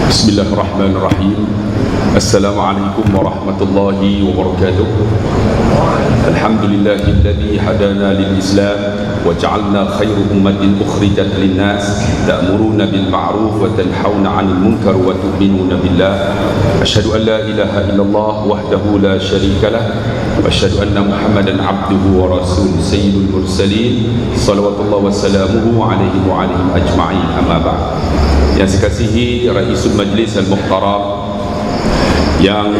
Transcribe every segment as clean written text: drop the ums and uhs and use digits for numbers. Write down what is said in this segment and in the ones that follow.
Bismillahirrahmanirrahim. Assalamualaikum warahmatullahi wabarakatuh. Alhamdulillahilladzi hadana lil Islam wa ja'alna khairu ummatin ukhrijat lin nas ta'muruna bil ma'ruf wa tanhauna 'anil munkar wa tu'minuna billah. Asyhadu an la ilaha illallah wahdahu la syarika lah wa asyhadu anna Muhammadan 'abduhu wa rasuluhu sayyidul mursalin salawatullah wa salamuhu 'alaihi wa 'alaihim ajma'in. Amma ba'd. Yang saya kasihi Raisul Majlis Al-Muhtaram, yang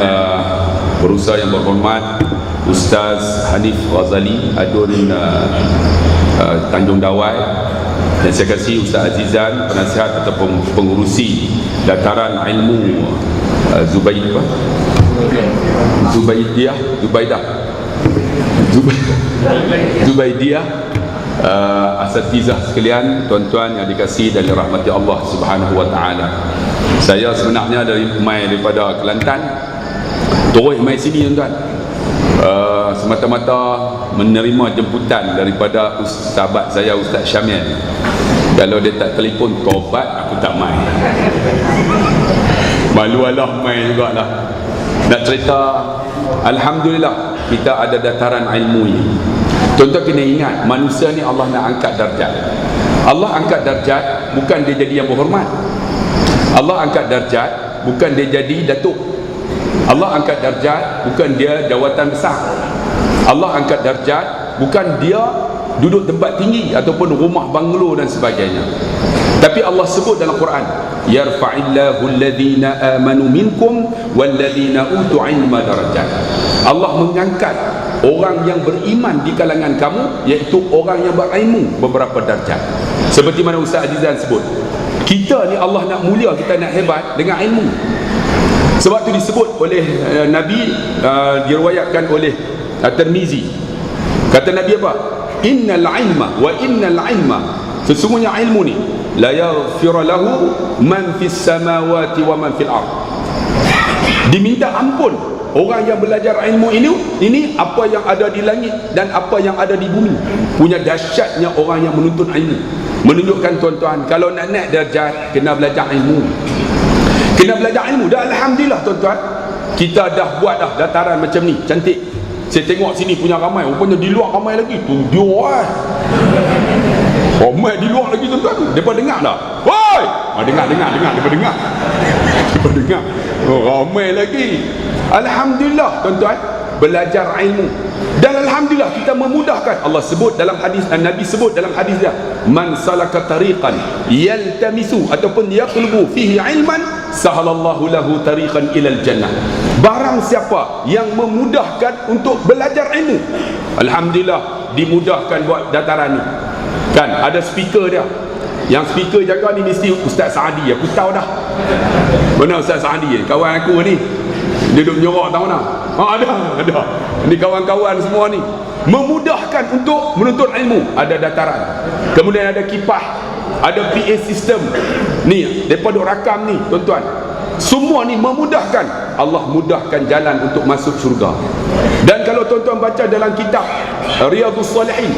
berusaha yang berhormat Ustaz Hanif Ghazali Adun Tanjung Dawai, dan saya kasihi Ustaz Azizan, penasihat atau pengurusi dataran ilmu Zubaidiyah, asatizah sekalian, tuan-tuan yang dikasihi dan dirahmati Allah Subhanahu wa taala. Saya sebenarnya daripada Kelantan turut mai sini, tuan-tuan, semata-mata menerima jemputan daripada sahabat saya Ustaz Syamil. Kalau dia tak telefon tobat, aku tak mai. Malu alah mai jugalah. Nak cerita, alhamdulillah kita ada dataran ilmu ini. Tuan-tuan kena ingat, manusia ni Allah nak angkat darjat. Allah angkat darjat bukan dia jadi yang berhormat. Allah angkat darjat bukan dia jadi datuk. Allah angkat darjat bukan dia jawatan besar. Allah angkat darjat bukan dia duduk tempat tinggi ataupun rumah banglo dan sebagainya. Tapi Allah sebut dalam Quran, yarfa'illahu alladhina amanu minkum walladhina utu ilma darajat. Allah mengangkat orang yang beriman di kalangan kamu, iaitu orang yang berilmu, beberapa darjat. Seperti mana Ustaz Azizan sebut, kita ni Allah nak mulia, kita nak hebat dengan ilmu. Sebab tu disebut oleh Nabi, diriwayatkan oleh Tirmizi. Kata Nabi apa? Innal ilma, sesungguhnya ilmu ni la yaghfir lahu man fis samawati wa man fil ard. Diminta ampun orang yang belajar ilmu ini apa yang ada di langit dan apa yang ada di bumi. Punya dahsyatnya orang yang menuntut ilmu. Menunjukkan, tuan-tuan, kalau nak naik darjat kena belajar ilmu. Kena belajar ilmu. Dan alhamdulillah, tuan-tuan, kita dah buat dah dataran macam ni, cantik. Saya tengok sini punya ramai, rupanya di luar ramai lagi. Tu dia ramai di luar lagi, tuan-tuan. Depa dengar dah. Woi, dengar. Depa dengar. Oh, ramai lagi. Alhamdulillah, tuan-tuan, belajar ilmu. Dan alhamdulillah kita memudahkan. Allah sebut dalam hadis, Nabi sebut dalam hadis dia, man salaka tariqan yaltamisu ataupun yaqlubu fihi ilman sahalallahu lahu tariqan ilal jannah. Barang siapa yang memudahkan untuk belajar ilmu, alhamdulillah dimudahkan buat dataran ni. Kan ada speaker dia. Yang speaker jaga ni mesti Ustaz Saadi. Aku tahu dah. Mana Ustaz Saadi? Kawan aku ni, dia duduk nyorak tahu mana? Ada. Ni kawan-kawan semua ni memudahkan untuk menuntut ilmu. Ada dataran, kemudian ada kipah, ada PA system. Ni depa duk rakam ni, tuan-tuan. Semua ni memudahkan. Allah mudahkan jalan untuk masuk syurga. Dan kalau tuan-tuan baca dalam kitab Riyadhus Salihin,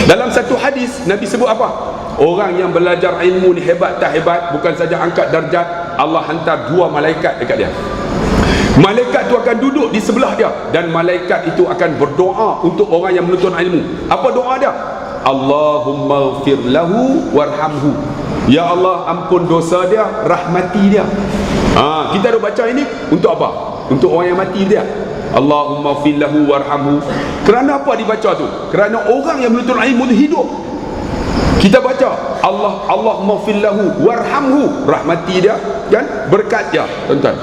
dalam satu hadis Nabi sebut apa? Orang yang belajar ilmu ni hebat tak hebat, bukan saja angkat darjat, Allah hantar 2 malaikat dekat dia. Malaikat tu akan duduk di sebelah dia, dan malaikat itu akan berdoa untuk orang yang menuntut ilmu. Apa doa dia? Allahumma ighfir lahu warhamhu. Ya Allah, ampun dosa dia, rahmati dia. Kita dah baca ini untuk apa? Untuk orang yang mati dia. Allahumma ighfir lahu warhamhu. Kerana apa dibaca tu? Kerana orang yang menuntut ilmu tu hidup. Kita baca Allahumma ighfir lahu warhamhu, rahmati dia kan, berkat dia, tuan-tuan.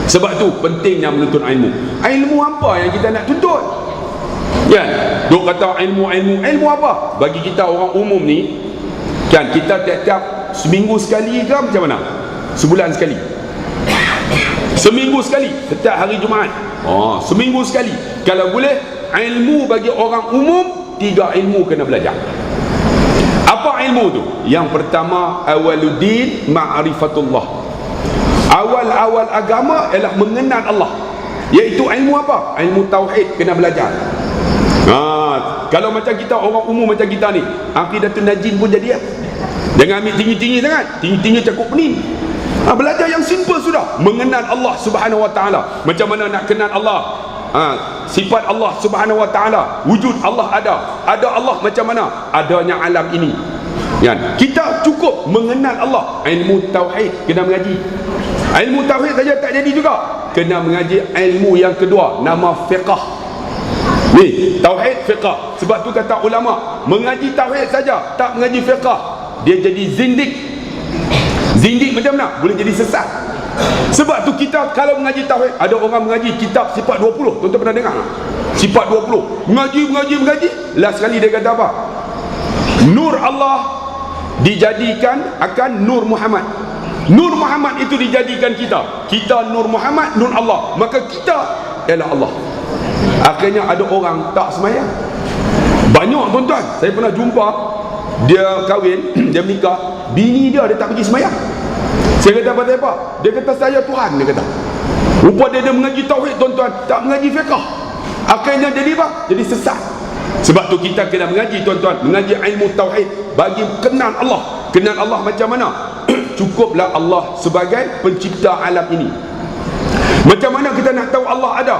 Sebab tu pentingnya menuntut ilmu. Ilmu apa yang kita nak tuntut? Kan? Duk kata ilmu apa? Bagi kita orang umum ni, kan, kita tiap-tiap seminggu sekali ke macam mana? Sebulan sekali? Seminggu sekali, setiap hari Jumaat. Seminggu sekali. Kalau boleh, ilmu bagi orang umum, 3 ilmu kena belajar. Apa ilmu tu? Yang pertama, awaluddin ma'rifatullah. Awal-awal agama ialah mengenal Allah, iaitu ilmu apa? Ilmu tauhid kena belajar. Kalau macam kita orang umum macam kita ni, Aqidatun Najin pun jadi ya. Jangan ambil tinggi-tinggi sangat. Tinggi-tinggi cakup pening. Belajar yang simple sudah. Mengenal Allah Subhanahu Wa Taala. Macam mana nak kenal Allah? Sifat Allah Subhanahu Wa Taala, wujud Allah ada Allah macam mana? Adanya alam ini. Kan? Kita cukup mengenal Allah. Ilmu tauhid kena mengaji. Ilmu tauhid saja tak jadi juga. Kena mengaji ilmu yang kedua, nama fiqh. Ni, tauhid fiqh. Sebab tu kata ulama, mengaji tauhid saja tak mengaji fiqh, dia jadi zindik. Zindik macam mana? Boleh jadi sesat. Sebab tu kita kalau mengaji tauhid, ada orang mengaji kitab sifat 20. Tuan-tuan pernah dengar? Sifat 20. Mengaji. Last sekali dia kata apa? Nur Allah dijadikan akan Nur Muhammad. Nur Muhammad itu dijadikan kita Nur Muhammad, Nur Allah. Maka kita ialah Allah. Akhirnya ada orang tak semayang. Banyak tuan-tuan. Saya pernah jumpa, dia kahwin, dia menikah, bini dia tak pergi semayang. Saya kata pasal apa? Dia kata saya Tuhan, dia kata. Rupa dia mengaji tauhid tuan-tuan, tak mengaji fiqh. Akhirnya jadi apa? Jadi sesat. Sebab tu kita kena mengaji tuan-tuan, mengaji ilmu tauhid bagi kenal Allah. Kenal Allah macam mana? Cukuplah Allah sebagai pencipta alam ini. Macam mana kita nak tahu Allah ada?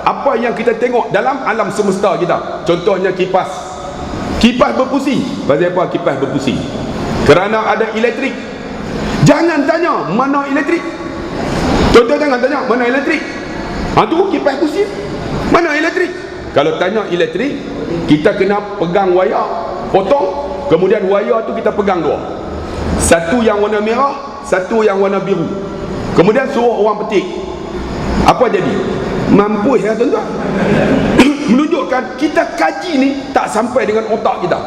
Apa yang kita tengok dalam alam semesta kita? Contohnya kipas. Kipas berpusing. Pasal apa kipas berpusing? Kerana ada elektrik. Jangan tanya mana elektrik. Contoh, jangan tanya mana elektrik. Tu kipas pusing. Mana elektrik? Kalau tanya elektrik, kita kena pegang wayar, potong, kemudian wayar tu kita pegang dua. Satu yang warna merah, satu yang warna biru. Kemudian suruh orang petik. Apa jadi? Mampus ya tuan-tuan. Menunjukkan kita kaji ni tak sampai dengan otak kita.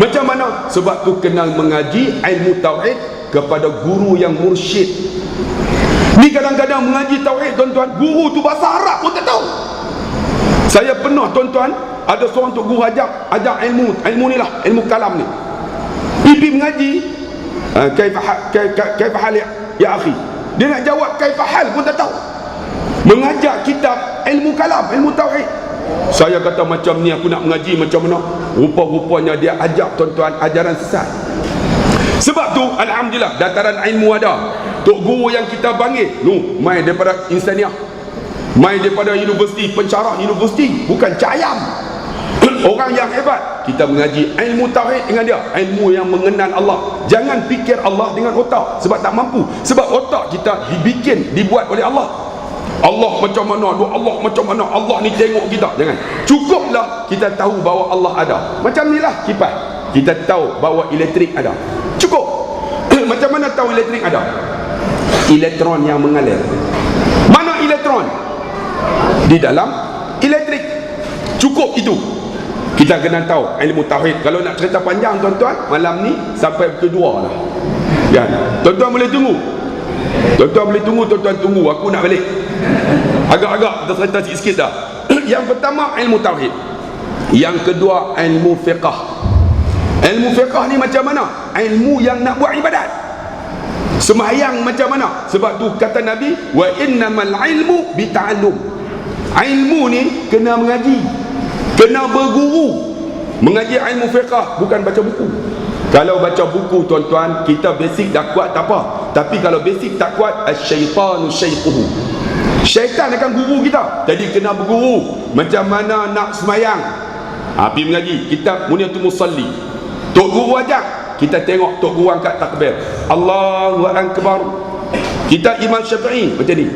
Macam mana? Sebab tu kena mengaji ilmu tauhid kepada guru yang mursyid. Ni kadang-kadang mengaji tauhid tuan-tuan, guru tu bahasa Arab pun tak tahu. Saya pernah tuan-tuan, ada seorang tok guru ajak ilmu ni lah, ilmu kalam ni. Pipi mengaji, kaifa hal ya akhi. Dia nak jawab kaifa hal pun tak tahu. Mengajak kitab ilmu kalam, ilmu tauhid. Saya kata macam ni aku nak mengaji macam mana? Rupa-rupanya dia ajak tuan-tuan ajaran sesat. Sebab tu alhamdulillah dataran ilmu ada. Tok guru yang kita panggil mai daripada insaniah, mai daripada universiti, pencarah universiti, bukan cayam. Orang yang hebat. Kita mengaji ilmu tauhid dengan dia, ilmu yang mengenal Allah. Jangan fikir Allah dengan otak, sebab tak mampu. Sebab otak kita dibuat oleh Allah. Allah macam mana, Allah macam mana, Allah ni tengok kita. Jangan. Cukuplah kita tahu bahawa Allah ada. Macam ni lah kipas. Kita tahu bahawa elektrik ada. Cukup. Macam mana tahu elektrik ada? Elektron yang mengalir. Mana elektron? Di dalam elektrik. Cukup itu. Kita kena tahu ilmu tauhid. Kalau nak cerita panjang tuan-tuan, malam ni sampai kedua lah. Kan? Tuan-tuan boleh tunggu. Tuan-tuan tunggu. Aku nak balik. Agak-agak kita cerita sikit dah. Yang pertama ilmu tauhid. Yang kedua ilmu fiqh. Ilmu fiqh ni macam mana? Ilmu yang nak buat ibadat. Sembahyang macam mana? Sebab tu kata Nabi, wa innamal ilmu bita'allum. Ilmu ni kena mengaji, kena berguru. Mengaji ilmu fiqh bukan baca buku. Kalau baca buku tuan-tuan, kita basic dah kuat tak apa. Tapi kalau basic tak kuat, asyaitanu syaikuhu. Syaitan akan guru kita. Jadi kena berguru. Macam mana nak semayang? Pergi mengaji kitab Muniyatul Musalli. Tok guru ajak, kita tengok tok guru angkat takbir, Allahu Akbar. Kita Imam Syafi'i macam ni.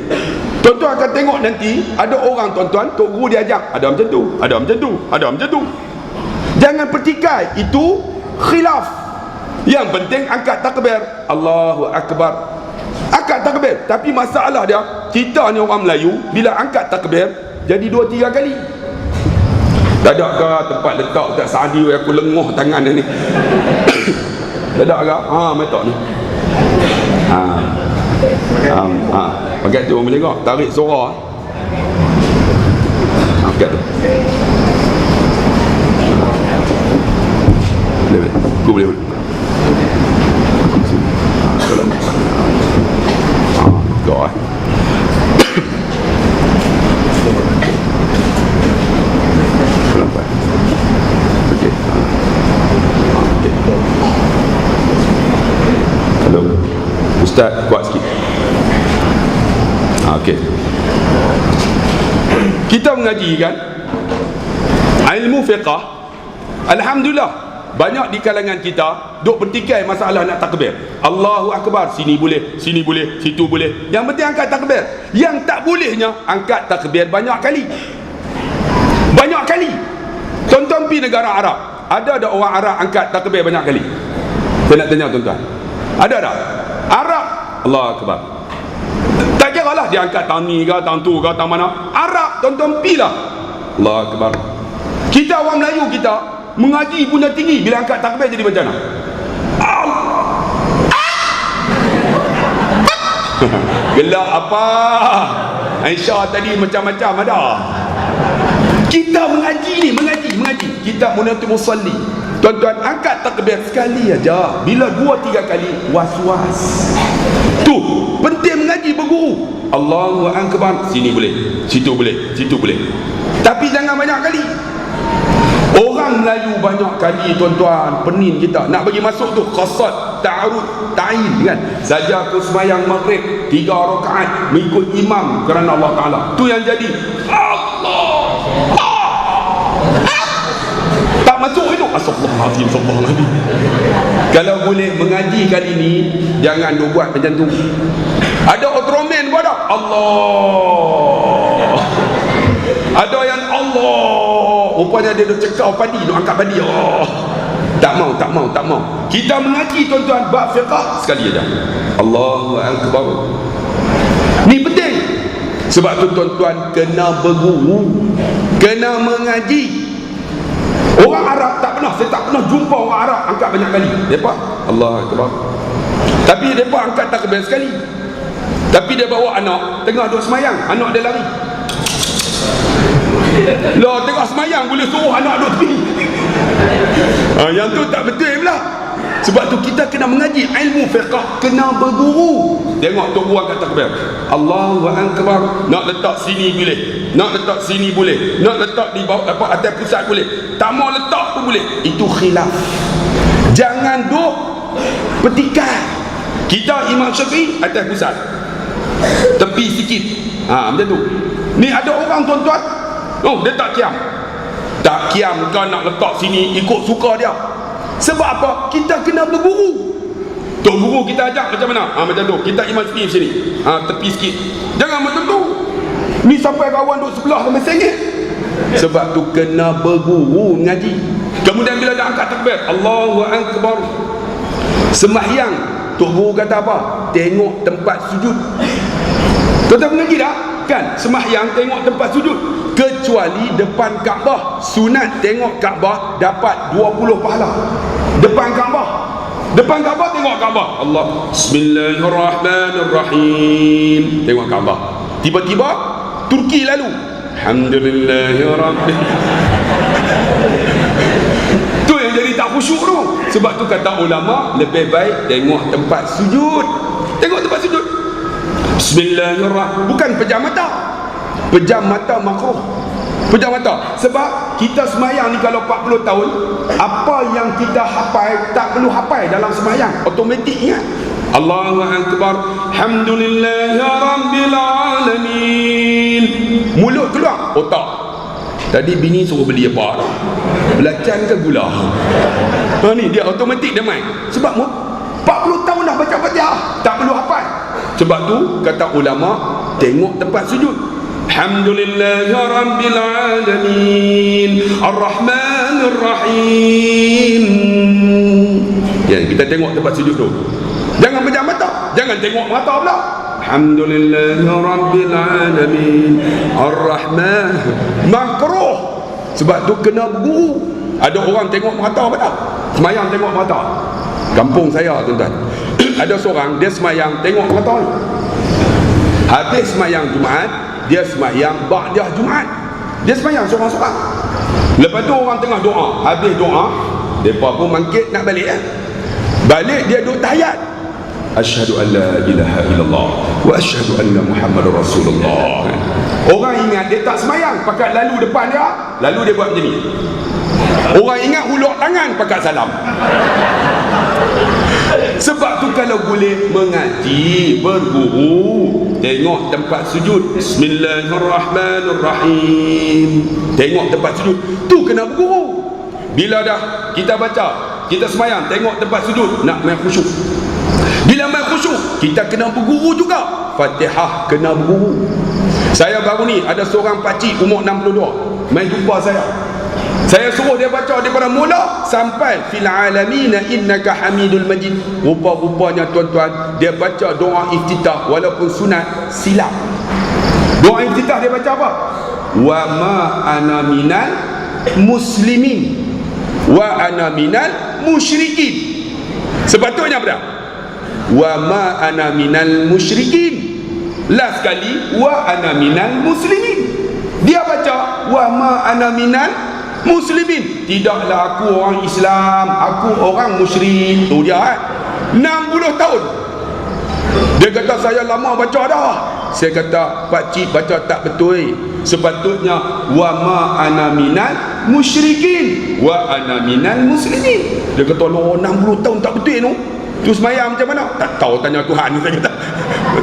Tuan-tuan akan tengok nanti ada orang tuan-tuan, tok guru dia ajak, ada macam tu, ada macam tu, ada macam tu. Jangan pertikai, itu khilaf. Yang penting angkat takbir, Allahu Akbar. Angkat takbir. Tapi masalah dia, kita ni orang Melayu, bila angkat takbir jadi 2-3 kali. Dadak ke tempat letak Ustaz Saadi aku lenguh tangan dia ni. Dadak ke? Metok ni. Pakai tu boleh tengok, tarik suara. Pakai tu. Boleh. Aku boleh. Kau Ustaz kuat sikit. Okey. Kita mengaji kan ilmu fiqh. Alhamdulillah, banyak di kalangan kita duk bertikai masalah nak takbir. Allahu Akbar, sini boleh, situ boleh. Yang penting angkat takbir. Yang tak bolehnya angkat takbir banyak kali. Banyak kali. Tonton pergi negara Arab, ada orang Arab angkat takbir banyak kali? Saya nak tanya tuan-tuan, ada tak? Arab, Allahu Akbar. Tak kira lah dia angkat tahun ni ke, tahun tu ke, tahun mana. Arab, tonton pergi lah, Allahu Akbar. Kita orang Melayu kita mengaji punya tinggi, bila angkat takbir jadi macam mana? Gelak apa? Aisyah tadi macam-macam ada. Kita mengaji ni, mengaji. Kita munatul musalli. Tuan-tuan, angkat takbir sekali aja. Bila 2-3 kali, was-was. Tu, penting mengaji berguru. Allahu Akbar, sini boleh, situ boleh. Tapi jangan banyak kali. Orang Melayu banyak kali tuan-tuan, penin kita nak bagi masuk tu qasad, ta'arud, ta'in kan. Saja aku sembahyang maghrib 3 rakaat mengikut imam kerana Allah Taala. Tu yang jadi Allah. Tak masuk itu. Astagfirullahalazim. Kalau boleh mengaji kali ni, jangan duk buat macam tu. Ada Ultraman buat tak? Allah. Ada yang Allah. Rupanya dia duk cekau padi, duk angkat padi. Oh. Tak mau. Kita mengaji tuan-tuan bab fiqh sekali aja. Allahu Akbar. Ni penting. Sebab tu tuan-tuan kena berguru, kena mengaji. Orang Arab saya tak pernah jumpa orang Arab angkat banyak kali. Depa Allahu Akbar. Tapi depa angkat takbir sekali. Tapi dia bawa anak tengah duk semayang, anak dia lari. Lah tengah semayang boleh suruh anak duk tepi. Yang tu tak betul pula. Sebab tu kita kena mengaji ilmu fiqh, kena berguru. Tengok tok guru angkat takbir, Allahu Akbar. Nak letak sini boleh, nak letak sini boleh, nak letak di bawah apa atas pusat boleh, tak mau letak pun boleh. Itu khilaf. Jangan duk petikai. Kita Imam Syafi'i atas pusat, tepi sikit, macam tu. Ni ada orang tuan-tuan, dia tak kiam kau nak letak sini ikut suka dia. Sebab apa? Kita kena berguru. Tok guru kita ajak macam mana? Macam tu. Kita Imam Syafi'i sini, tepi sikit. Jangan macam tu. Ni sampai kawan duduk sebelah sampai sengit. Sebab tu kena berguru ngaji. Kemudian bila dah angkat takbir, Allahu Akbar, sembahyang, tok guru kata apa? Tengok tempat sujud. Tuan-tuan mengaji tak? Kan? Sembahyang tengok tempat sujud. Kecuali depan Kaabah. Sunat tengok Kaabah dapat 20 pahala. Depan Kaabah tengok Kaabah. Allah, Bismillahirrahmanirrahim. Tengok Kaabah. Tiba-tiba Turki lalu. Alhamdulillahirabbil. Tu yang jadi tak khusyuk tu. Sebab tu kata ulama, lebih baik tengok tempat sujud. Tengok tempat sujud. Bismillahirrahmanirrahim. Bukan pejam mata. Pejam mata makruh. Pejam mata. Sebab kita semayang ni kalau 40 tahun, apa yang kita hafal tak perlu hafal dalam semayang, automatik ingat. Allahu Akbar, Alhamdulillahirabbil alamin. Mulut keluar, otak. Tadi bini suruh beli apa? Belacan ke gula? Ni dia automatik dia main. Sebab 40 tahun dah baca Fatihah, tak perlu hafal. Sebab tu kata ulama, tengok tempat sujud. Alhamdulillahirabbil alamin, Ar-Rahmanir Rahim. Ya, kita tengok tempat sujud tu. Jangan pejam mata, jangan tengok mata pula. Alhamdulillahirabbil alamin, Ar-Rahman. Makruh. Sebab tu kena berguru. Ada orang tengok mata apa tak? Semayang tengok mata. Kampung saya tuan-tuan, ada seorang dia semayang tengok mata. Habis semayang Jumaat, dia semayang ba'dah Jumaat. Dia semayang seorang-seorang. Lepas tu orang tengah doa. Habis doa, mereka pun bangkit nak balik. Balik dia duduk tahiyat. Asyhadu an la ilaha illallah wa asyhadu anna Muhammadar Rasulullah. Orang ingat dia tak semayang, pakat lalu depan dia, lalu dia buat macam ni. Orang ingat hulur tangan, pakat salam. Sebab tu kalau boleh mengaji, berguru, tengok tempat sujud, Bismillahirrahmanirrahim, tengok tempat sujud tu kena berguru. Bila dah kita baca, kita semayang, tengok tempat sujud, nak main khusyuk. Bila main khusyuk, kita kena berguru juga. Fatihah kena berguru. Saya baru ni ada seorang pakcik umur 62 main jumpa saya. Saya suruh dia baca daripada mula sampai fil alamin innaka hamidul majid. Rupa-rupanya tuan-tuan, dia baca doa iftitah walaupun sunat silap. Doa iftitah dia baca apa? Wa ma ana minal muslimin wa ana minal musyrikin. Sepatutnya apa? Wa ma ana minal musyrikin. Last sekali wa ana minal muslimin. Dia baca wa ma ana minal muslimin. Tidaklah aku orang Islam, aku orang musyrik. Tu dia 60 tahun. Dia kata saya lama baca dah. Saya kata pakcik baca tak betul. Sepatutnya wa ma ana minal musyrikin wa ana minal muslimin. Dia kata lo 60 tahun tak betul tu. Tu semayang macam mana? Tak tahu, tanya Tuhan. Saya kata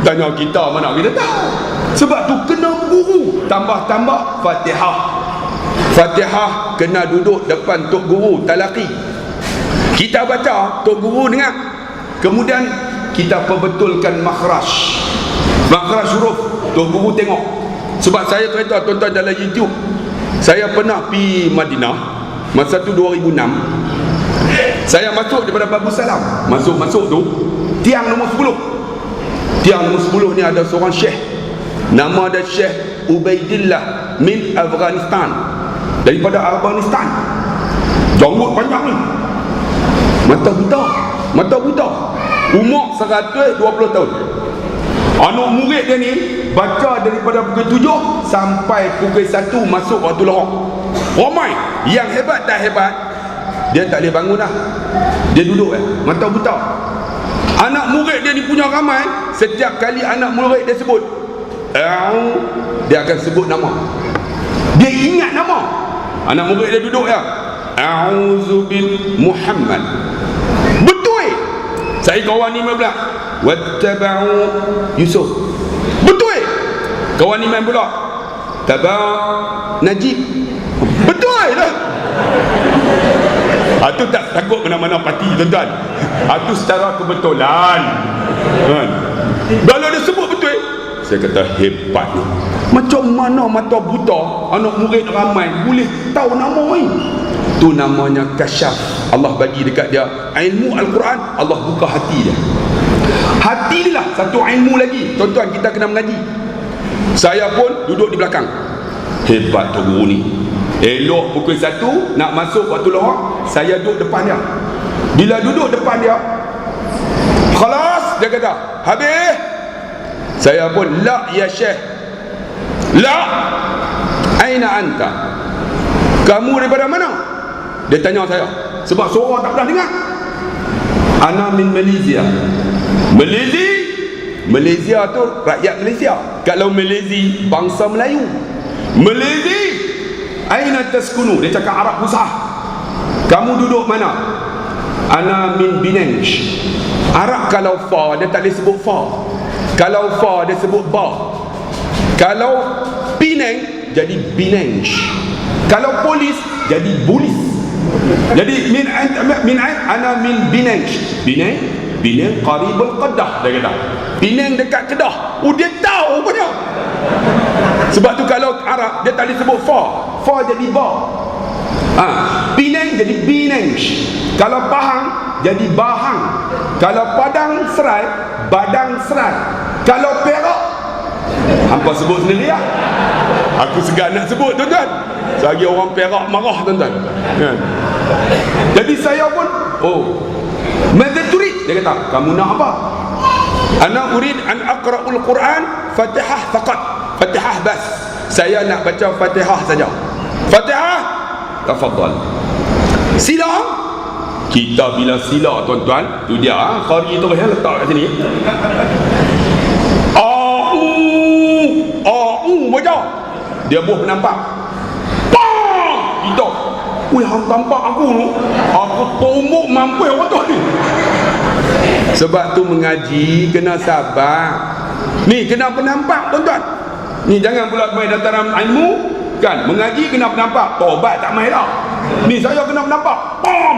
tanya kita, mana kita tahu. Sebab tu kena guru. Tambah-tambah Fatihah. Fatihah kena duduk depan Tok Guru talaqi. Kita baca, Tok Guru dengar. Kemudian kita perbetulkan makhraj. Makhraj huruf, Tok Guru tengok. Sebab saya cerita tuan-tuan dalam YouTube, saya pernah pergi Madinah masa tu 2006. Saya masuk daripada Babu Salam. Masuk tu tiang nombor 10. Tiang nombor 10 ni ada seorang syekh. Nama dia Syekh Ubaidillah min Afghanistan. Daripada Afghanistan. Janggut panjang ni. Mata buta. Umur 120 tahun. Anak murid dia ni baca daripada pukul 7 sampai pukul 1 masuk waktu lohar. Ramai. Yang hebat tak hebat, dia tak boleh bangun dah. Dia duduk mata buta. Anak murid dia ni punya ramai. Setiap kali anak murid dia sebut dia akan sebut nama. Dia ingat nama. Anak murid dia duduk A'udzubil Muhammad. Betul. Saya kawan ni pula wattaba'u Yusuf. Betul. Kawan ni main pula Taba' Najib. Betul dah. Itu tak takut mana-mana parti tuan-tuan. Itu secara kebetulan. Kalau dia sebut betul, saya kata hebat ni. Macam mana mata buta anak murid ramai boleh tahu nama ni? Tu namanya kasyaf. Allah bagi dekat dia ilmu Al-Quran. Allah buka hati dia. Hati ni lah satu ilmu lagi. Tuan-tuan, kita kena mengaji. Saya pun duduk di belakang. Hebat tu guru ni. Elok pukul 1 nak masuk waktu lohar, saya duduk depan dia. Bila duduk depan dia, khalas, dia kata habis. Saya pun la ya syekh, la aina anta, kamu daripada mana? Dia tanya saya sebab suara tak pernah dengar. Ana min Malaysia. Malaysia tu rakyat Malaysia. Kalau Malaysia bangsa Melayu. Malaysia aina taskunu, dia cakap Arab Fusah. Kamu duduk mana? Ana min Penang. Arab kalau fa dia tak boleh sebut fa. Kalau fa dia sebut ba. Kalau Penang jadi Penang. Kalau polis jadi bulis. Jadi min ana min Penang. Penang qaribul Kedah, dia kata. Penang dekat Kedah. Dia tahu punya. Sebab tu kalau Arab dia tak boleh sebut fa. Fa jadi ba. Penang jadi Penang. Kalau Pahang jadi Bahang. Kalau Padang Serai, Badang Serai. Kalau Perak, hampa sebut sendiri lah. Aku segan nak sebut tuan-tuan. Selagi orang Perak marah tuan-tuan. Jadi saya pun Madza turid? Dia kata, kamu nak apa? Ana urid an aqra'ul Quran Fatihah faqat. Fatihah bas. Saya nak baca Fatihah saja. Fatihah, tafadhal. Sila. Kita bila sila tuan-tuan, tu dia qari tu yang letak kat sini. Baca. Dia buh nampak. Pah! Kita. Hang tampak aku tu. Aku tombok mampu orang tu ni. Sebab tu mengaji kena sabar. Ni kena bernampak tuan-tuan. Ni jangan pula main dataran ilmu kan, mengaji kena bernampak, tobat tak main dah. Ni saya kena bernampak, pom.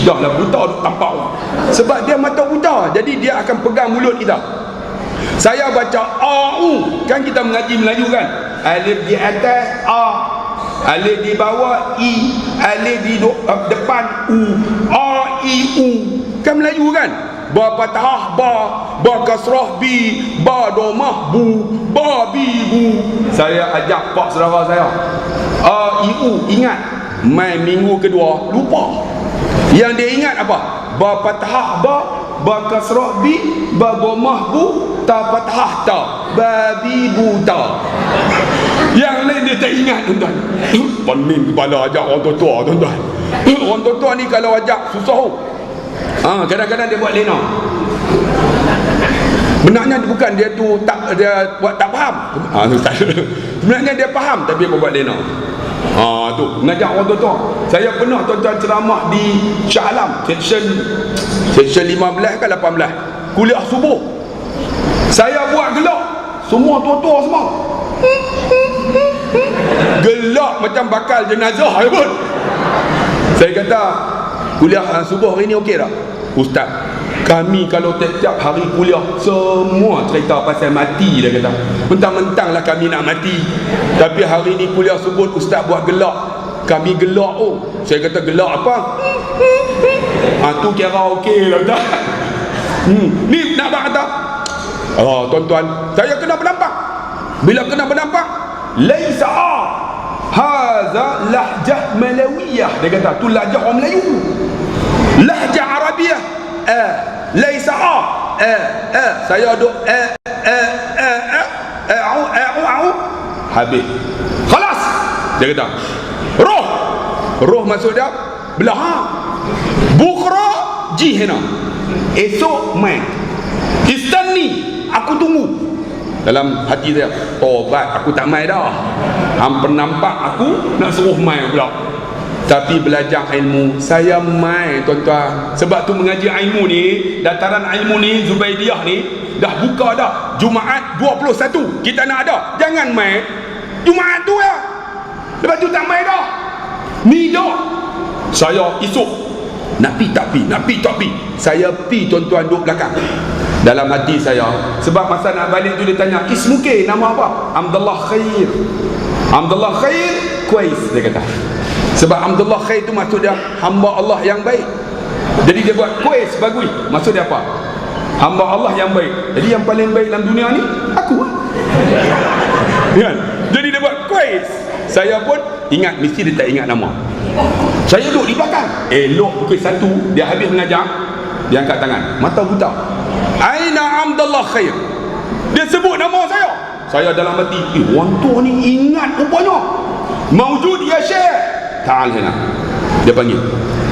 Dah lah buta duk tampak orang. Sebab dia mata buta, jadi dia akan pegang mulut kita. Saya baca A-U, kan kita mengaji Melayu kan, alif di atas A, alif di bawah I, alif di depan U, A, I, U, kan Melayu kan. Ba patah ba kasrah bi, ba domah bu, ba bi bu. Saya ajak pak saudara saya, A, I, U, ingat. Mai minggu kedua lupa. Yang dia ingat apa? Ba patah ba kasrah bi, ba domah bu, ta patah ta, babi buta. Yang lain dia tak ingat tuan-tuan. Pening kepala ajak orang tua-tua tuan-tuan. Orang tua-tua ni kalau ajak susah. Kadang-kadang dia buat lena. Benarnya bukan dia tu tak, dia buat tak faham. Sebenarnya dia faham tapi dia buat lena. Tu ngajak orang tua-tua. Saya pernah tuan-tuan ceramah di Shah Alam, section 15 ke 18, kuliah subuh. Saya buat gelak, semua tua-tua semua gelak macam bakal jenazah pun. Saya kata, kuliah subuh hari ni okey tak? Ustaz, kami kalau tiap-tiap hari kuliah semua cerita pasal mati, dia kata. Mentang-mentanglah kami nak mati, tapi hari ni kuliah subuh Ustaz buat gelak. Kami gelak. Saya kata, gelak apa? Tu kira okey lah tak? Ni nak kata, tuan-tuan, saya kena bernampak. Bila kena bernampak, laisa haza lahjah malawiyah. Dia kata, tu lahjah orang Melayu. Lahjah Arabiah, laisa saya duk habis. Khalas. Dia kata, roh masuk dia belah. Bukra jihna, esok main. Istani, aku tunggu. Dalam hati saya, tobat aku tak main dah. Hampir nampak aku nak suruh main pula. Tapi belajar ilmu, saya main tuan-tuan. Sebab tu mengaji ilmu ni, dataran ilmu ni, Zubaidiyah ni dah buka dah. Jumaat 21 kita nak ada. Jangan main Jumaat tu ya. Lepas tu tak main dah. Ni dah. Saya esok nak pi tak pi, nak pi tak pi. Saya pi tuan-tuan duduk belakang. Dalam hati saya, sebab masa nak balik tu dia tanya, ismuke, nama apa? Abdullah Khair. Abdullah Khair Kuais, dia kata. Sebab Abdullah Khair tu maksud dia hamba Allah yang baik. Jadi dia buat Kuais bagus. Maksud dia apa? Hamba Allah yang baik. Jadi yang paling baik dalam dunia ni aku. Kan? Jadi dia buat Kuais. Saya pun ingat, mesti dia tak ingat nama. Saya duduk di belakang. Elok pukul 1 dia habis mengajar, dia angkat tangan, mata buta. Aina Abdullah Khair. Dia sebut nama saya. Saya dalam hati, orang tua ni ingat rupanya. Maujud ya Syekh. Ta'al hina. Dia panggil.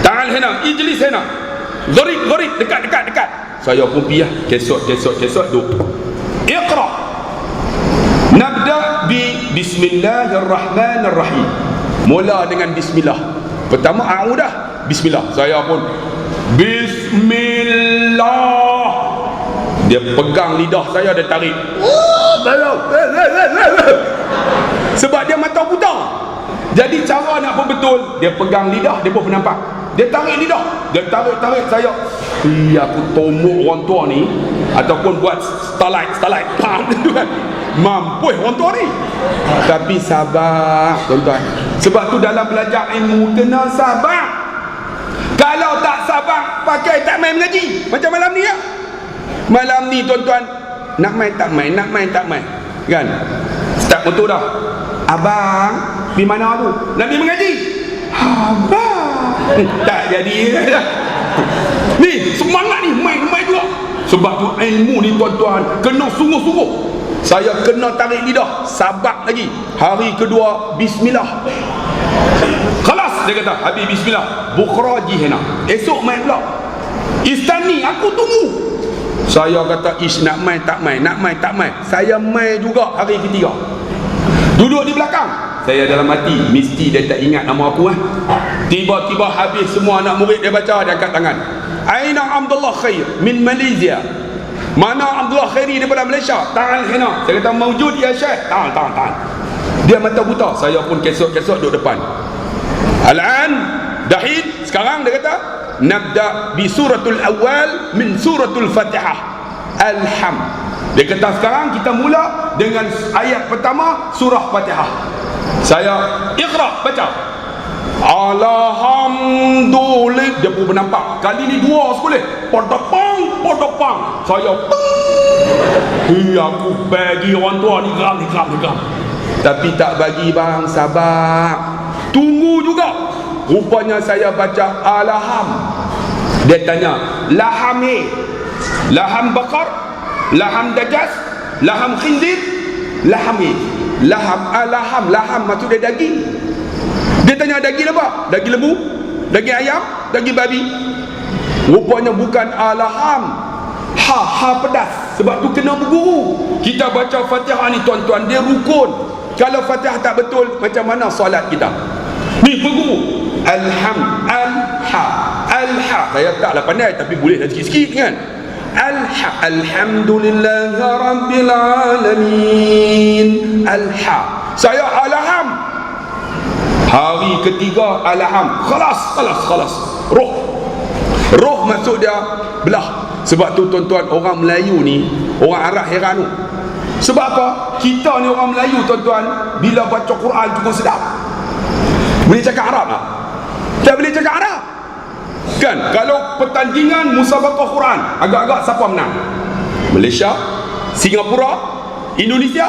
Ta'al hina, ijlis hina. Gharib, dekat. Saya pun piyah, kesot duduk. Iqra. Nabda bi Bismillahirrahmanirrahim. Mula dengan bismillah. Pertama a'udah, bismillah. Saya pun bismillah. Dia pegang lidah saya, dia tarik. Sebab dia mata buta. Jadi cara nak pun betul, dia pegang lidah, dia pun nampak. Dia tarik lidah, dia tarik saya. Aku tomok orang tua ni, ataupun buat starlight pam kan. Mampu orang tua ni. Tapi sabar tuan-tuan. Sebab tu dalam belajar ilmu kena sabar. Kalau tak sabar, pakai tak main mengaji. Macam malam ni ya. Malam ni tuan-tuan, nak main tak main kan. Start motor dah. Abang di mana tu? Nak pergi mengaji. Abang tak jadi. Ni semangat ni, main juga. Sebab tu ilmu ni tuan-tuan kena sungguh-sungguh. Saya kena tarik lidah, sabar lagi. Hari kedua, bismillah. Khalas, dia kata, habis bismillah. Bukhra jihna. Esok main pula. Istani, aku tunggu. Saya kata, nak main tak main. Saya main juga hari ketiga. Duduk di belakang. Saya dalam hati, mesti dia tak ingat nama aku. Tiba-tiba habis semua anak murid dia baca, dia angkat tangan. Aina Abdullah Khair min Malaysia. Mana Abdullah Khairi daripada Malaysia? Ta'al hina. Saya kata mawjud ya Syekh. Ta'al. Dia mata buta. Saya pun kesok-kesok duduk depan. Al-an dahid. Sekarang dia kata nabda bi suratul awal min suratul Fatihah. Alham. Dia kata sekarang kita mula dengan ayat pertama surah Fatihah. Saya iqra, baca. Alhamdulillah. Dia pun bernampak. Kali ni dua sekali. Podopang. Saya aku bagi orang tua ni geram. Tapi tak bagi bang, sabar. Tunggu juga. Rupanya saya baca Alham. Dia tanya, laham ni? Laham bakar? Laham dajas? Laham khinzir? Laham ni? Laham maksud dia daging. Dia tanya daging apa? Daging lembu? Daging ayam? Daging babi? Rupanya bukan alham. Ha pedas. Sebab tu kena berguru. Kita baca Fatihah ni tuan-tuan, dia rukun. Kalau Fatihah tak betul, macam mana solat kita? Ni berguru. Alham, alha. Saya taklah pandai, tapi boleh dah sikit-sikit kan. Alhamdulillah Rabbil Alamin. Alha. Saya alham. Hari ketiga alham. Khalas. Roh masuk dia belah. Sebab tu tuan-tuan, orang Melayu ni, orang Arab heran tu. Sebab apa? Kita ni orang Melayu tuan-tuan, bila baca Quran cukup sedap. Boleh cakap Arab tak? Tak boleh cakap Arab kan? Kalau pertandingan musabaqah Quran, agak-agak siapa menang? Malaysia, Singapura, Indonesia,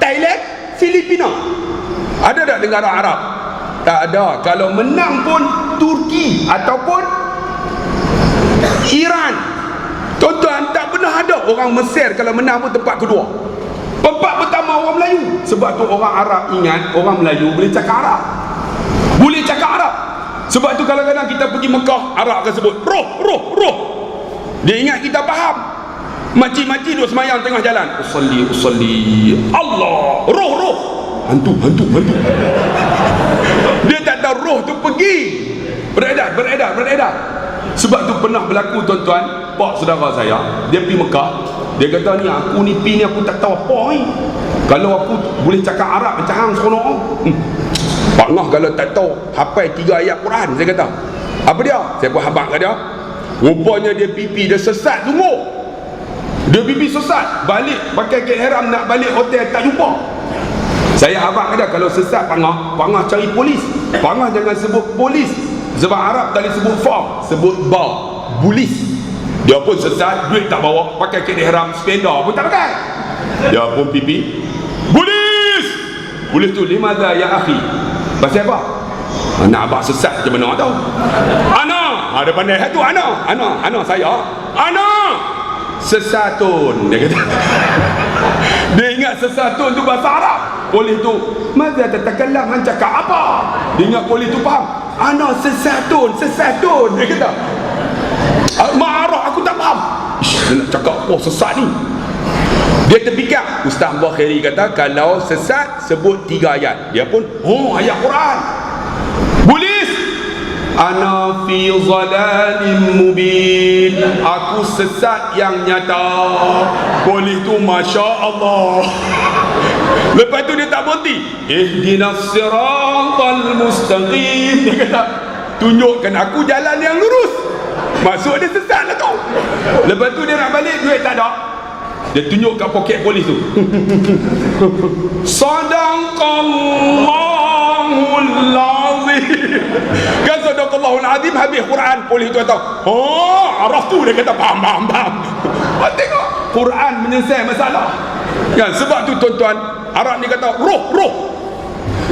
Thailand, Filipina. Ada tak negara Arab? Tak ada. Kalau menang pun Turki ataupun Iran. Tuan-tuan, tak pernah ada orang Mesir kalau menang pun tempat kedua. Tempat pertama orang Melayu. Sebab tu orang Arab ingat orang Melayu boleh cakap Arab. Boleh cakap Arab. Sebab tu kadang-kadang kita pergi Mekah, Arab akan sebut roh. Dia ingat kita faham. Makcik-makcik duduk semayang tengah jalan, usalli Allah, roh. Hantu. Dia tak tahu roh tu pergi beredar. Sebab tu pernah berlaku tuan-tuan, pak saudara saya, dia pergi Mekah. Dia kata ni aku ni pergi ni aku tak tahu apa ni. Kalau aku boleh cakap Arab macam hang seronok. Pak Ngah kalau tak tahu hafal 3 ayat Quran, saya kata. Apa dia? Saya pun habaq kat dia. Rupanya dia pipi dia sesat sungguh. Dia pipi sesat, balik pakai kek ihram nak balik hotel tak jumpa. Saya habaq kat dia, kalau sesat Pak Ngah cari polis. Pak Ngah jangan sebut polis. Sebab Arab tak boleh sebut form, sebut bar, bulis. Dia pun sesat, duit tak bawa, pakai kek ihram, spender pun tak pakai. Dia pun pipi. Polis tu, limadha ya akhi? Pasal apa? Anak abang sesat macam mana tahu? Ana, ada pandai tu ana saya. Ana sesatun, dia kata. Dia ingat sesatun tu bahasa Arab. Polis tu, madza tatakallam, hang cakap apa? Dia ingat polis tu faham. Ana sesatun, dia kata. Marah, aku tak faham. Dia nak cakap apa sesat ni? Dia terfikir, Ustaz Abdullah Khairi kata kalau sesat sebut 3 ayat. Dia pun ayat Quran. Polis, ana fi dhalalin mubin, aku sesat yang nyata. Polis tu Masya Allah. Lepas tu dia tak berhenti. Ihdinas siratal mustaqim, dia kata tunjukkan aku jalan yang lurus. Maksud dia sesat lah tu. Lepas tu dia nak balik, duit tak ada. Dia tunjuk kat poket polis tu. Sadaqallahul azim. Kan sadaqallahul azim, habis Quran. Polis tu kata, araf tu, dia kata faham. Tengok, Quran menyelesaikan masalah. Kan, sebab tu tuan-tuan, Arab ni kata roh.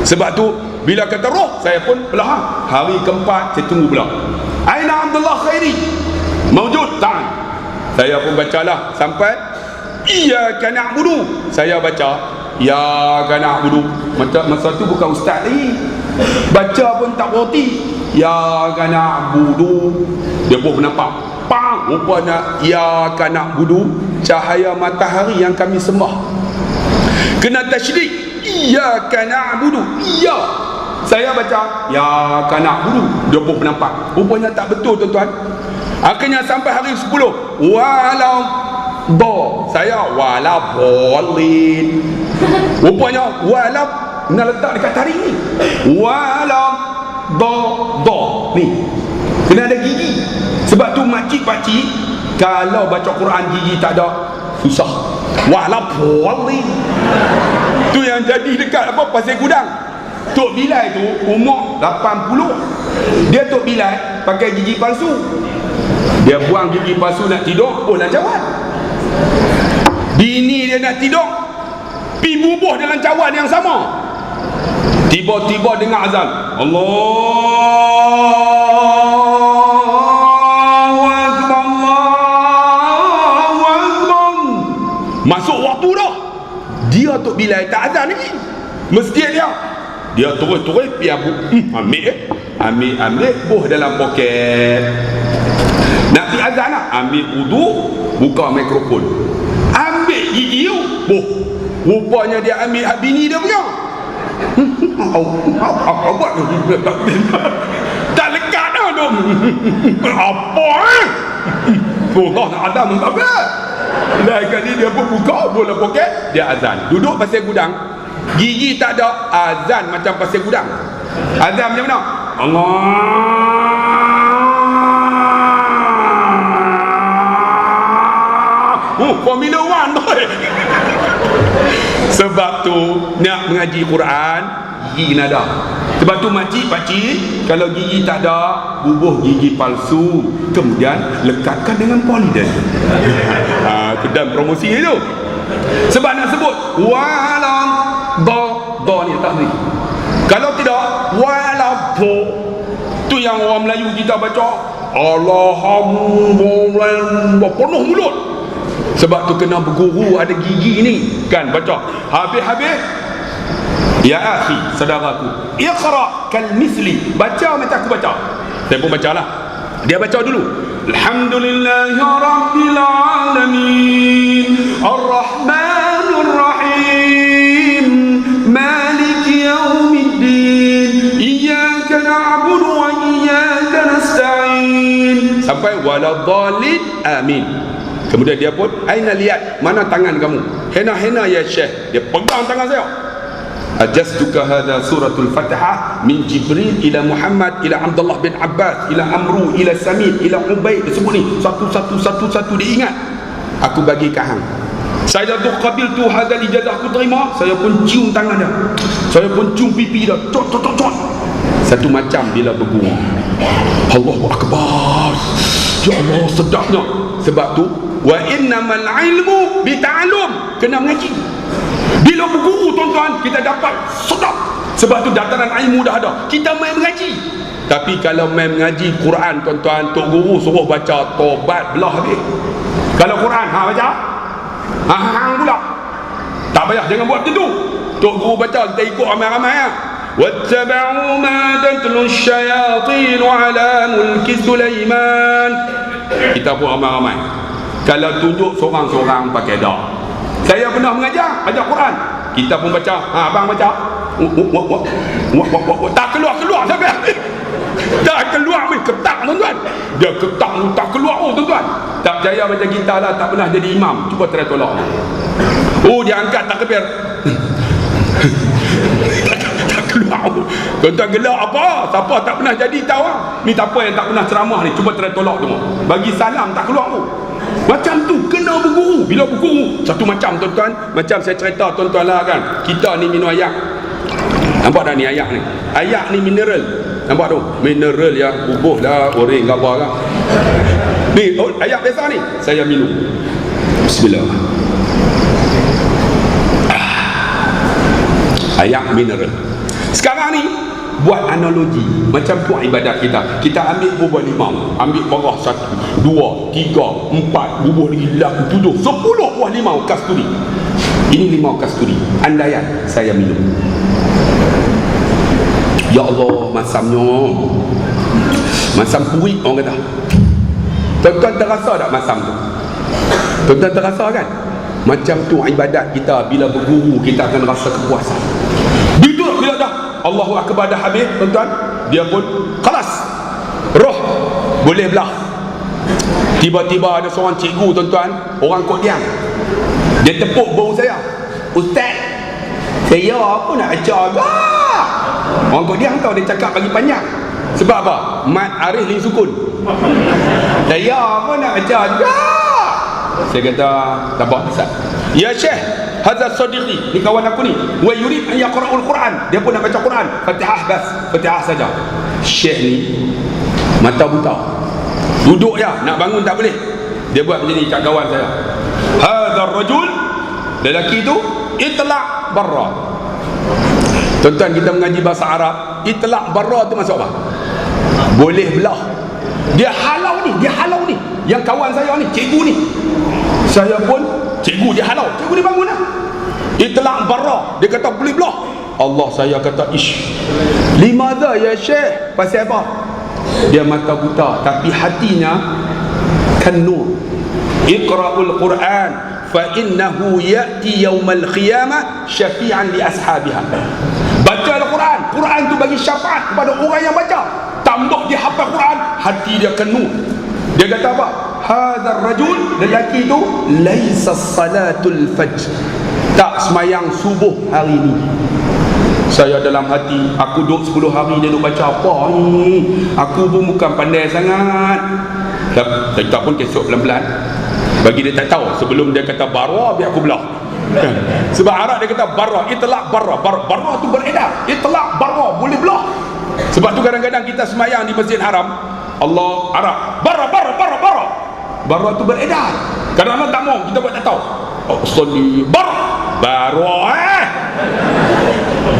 Sebab tu bila kata roh, saya pun belahan. Hari keempat saya tunggu pula. Aina Abdullah Khairi? Mawjud? Tak. Saya pun bacalah sampai Iyyaka na'budu. Saya baca Iyyaka na'budu. Masa tu bukan ustaz lagi, baca pun tak berhenti. Iyyaka na'budu. Dia pun nampak rupanya Iyyaka na'budu, cahaya matahari yang kami sembah. Kena tasydid. Iyyaka na'budu. Iya. Saya baca Iyyaka na'budu. Dia pun nampak rupanya tak betul tuan-tuan. Akhirnya sampai hari 10, walau do, saya wala bolin. Rupanya wala nak letak dekat tarik ni. Wala do ni kena ada gigi. Sebab tu makcik-pakcik kalau baca Quran gigi tak ada, susah. Wala bolin. Tu yang jadi dekat apa, Pasir Gudang. Tok Bilal tu umur 80. Dia Tok Bilal pakai gigi palsu. Dia buang gigi palsu nak tidur, oh lancawan. Bini dia nak tidur, pi bubuh dengan cawan yang sama. Tiba-tiba dengar azan, Allahu Akbar, Allahu Akbar. Masuk waktu dah. Dia Tok Bilal tak azan lagi. Masjid dia terus pi ambil buh dalam poket. Nak pi azan lah, ambil wudu, buka mikrofon, ambil gigi tu, buh. Rupanya dia ambil hak bini dia punya. Tak lekat dah tu. Apa Allah nak azan tak apa. Lain kali dia pun buka bola poket, dia azan. Duduk Pasir Gudang, gigi tak ada, azan macam Pasir Gudang. Azan macam mana? Formula 1 tu. Sebab tu nak mengaji Quran, gigi kena ada. Sebab tu makcik-pakcik kalau gigi tak ada, bubuh gigi palsu, kemudian lekatkan dengan poliden. Kedai promosi itu. Sebab nak sebut walam do ni tak ni. Kalau tidak walam tu yang orang Melayu kita baca Alhamdulillah penuh mulut. Sebab tu kena berguru, ada gigi ni kan baca. Habis-habis ya akhi, saudaraku, iqra kal misli, baca macam aku baca. Saya pun bacalah. Dia baca dulu. Alhamdulillahirabbil alamin, arrahmanir rahim, maliki yaumiddin, iyyaka na'budu wa iyyaka nasta'in, sampai waladhdallin, amin. Kemudian dia pun, aina lihat, mana tangan kamu? Hena ya Syekh. Dia pegang tangan saya. Ajastuka hadha suratul Fatihah min Jibril ila Muhammad ila Abdullah bin Abbas ila Amru ila Samit ila Ubaid. Dia sebut ni satu dia ingat. Aku bagi kat hang. Saya dah qabil tu hadal ijazah, aku terima. Saya pun cium tangan dia, saya pun cium pipi dia, cot. Satu macam bila berguru. Allahu Akbar, ya Allah, sedapnya. Sebab tu wa innamal ilmu bita'allum, kena mengaji. Bila berguru tuan-tuan, kita dapat sedap. Sebab tu dataran ilmu dah ada, kita main mengaji. Tapi kalau main mengaji Quran tuan-tuan, tok guru suruh baca tobat belah habis. Kalau Quran baca hang pula tak payah, jangan buat macam tu. Tok guru baca, kita ikut ramai-ramai ya. Wattaba'u ma tatlu syayatin ala mulki Sulaiman. Kita pun ramai-ramai. Kalau tunjuk seorang-seorang pakai dak. Saya pernah mengajar baca Quran, kita pun baca. Abang baca, tak keluar sampai tak keluar, ketak tuan-tuan. Dia ketak tak keluar, tuan-tuan. Tak percaya macam kita lah, tak pernah jadi imam, cuba try tolak. Dia angkat tak kebir. Tak keluar. Tuan-tuan gelak apa? Siapa tak pernah jadi tahu ni, tak apa yang tak pernah ceramah ni, cuba try tolak semua. Bagi salam tak keluar tu. Macam tu kena berguru. Bila berguru satu macam tuan-tuan, macam saya cerita tuan-tuan lah kan, kita ni minum ayak. Nampak dah ni ayak ni? Ayak ni mineral. Nampak tu? Mineral ya, bubuh lah, orang gabar lah. Ni ayak biasa ni, saya minum. Bismillah. Ayak mineral. Sekarang ni buat analogi macam tu ibadat kita. Kita ambil bubuh limau, ambil barah 1, 2, 3, 4, bubuh lagi 7, 10 buah limau kasturi. Ini limau kasturi, andaian saya minum. Ya Allah, masamnya masam purik orang kata. Tuan-tuan terasa tak masam tu? Tuan-tuan terasa kan? Macam tu ibadat kita. Bila berguru, kita akan rasa kepuasan. Bila dah Allahu Akbar dah habis tuan-tuan, dia pun kelas roh boleh belah. Tiba-tiba ada seorang cikgu, tuan-tuan, orang Kodiang. Dia tepuk bahu saya. Ustaz, saya apa nak ajar agak? Orang Kodiang tahu dia cakap bagi panjang. Sebab apa? Mat Arif Ling Sukun. Saya apa nak ajar agak? Saya kata, tak apa Ustaz. Ya Syekh, hadza sadiqi, ni kawan aku ni, wa yurid an yaqra'ul Quran. Dia pun nak baca Quran. Fatihah bas, Fatihah saja. Syekh ni mata buta. Duduk je, nak bangun tak boleh. Dia buat macam ni kat kawan saya. Hadza rajul, lelaki tu itlaq barra. Tuan-tuan, kita mengaji bahasa Arab, itlaq barra tu maksud apa? Boleh belah. Dia halau ni, yang kawan saya ni, cikgu ni. Saya pun cikgu, dia halau, cikgu dia bangun lah. Itlaq barra, dia kata boleh belah. Allah, saya kata ish, limadha ya Syekh? Pasal apa? Dia mata buta tapi hatinya kan nur. Iqra'ul Quran fa innahu ya'ti yaumal qiyamah syafi'an li ashabiha. Baca Al-Quran, Quran tu bagi syafaat kepada orang yang baca. Tambah dia hafal Quran, hati dia kan nur. Dia kata apa? Hadzal rajul, lelaki tu laisa salatul fajr, tak semayang subuh hari ni. Saya dalam hati, aku duduk 10 hari dia duduk baca apa ni? Aku pun bukan pandai sangat. Kita pun kesok pelan-pelan, bagi dia tak tahu. Sebelum dia kata barra, biar aku belah. Sebab Arab dia kata barra, itlaq barra. Barra tu beredar, itlaq barra, boleh belah. Sebab tu kadang-kadang kita semayang di Masjid Haram, Allah Arab, barra barra tu beredar. Kadang-kadang tak mau, kita buat tak tahu. Salli barra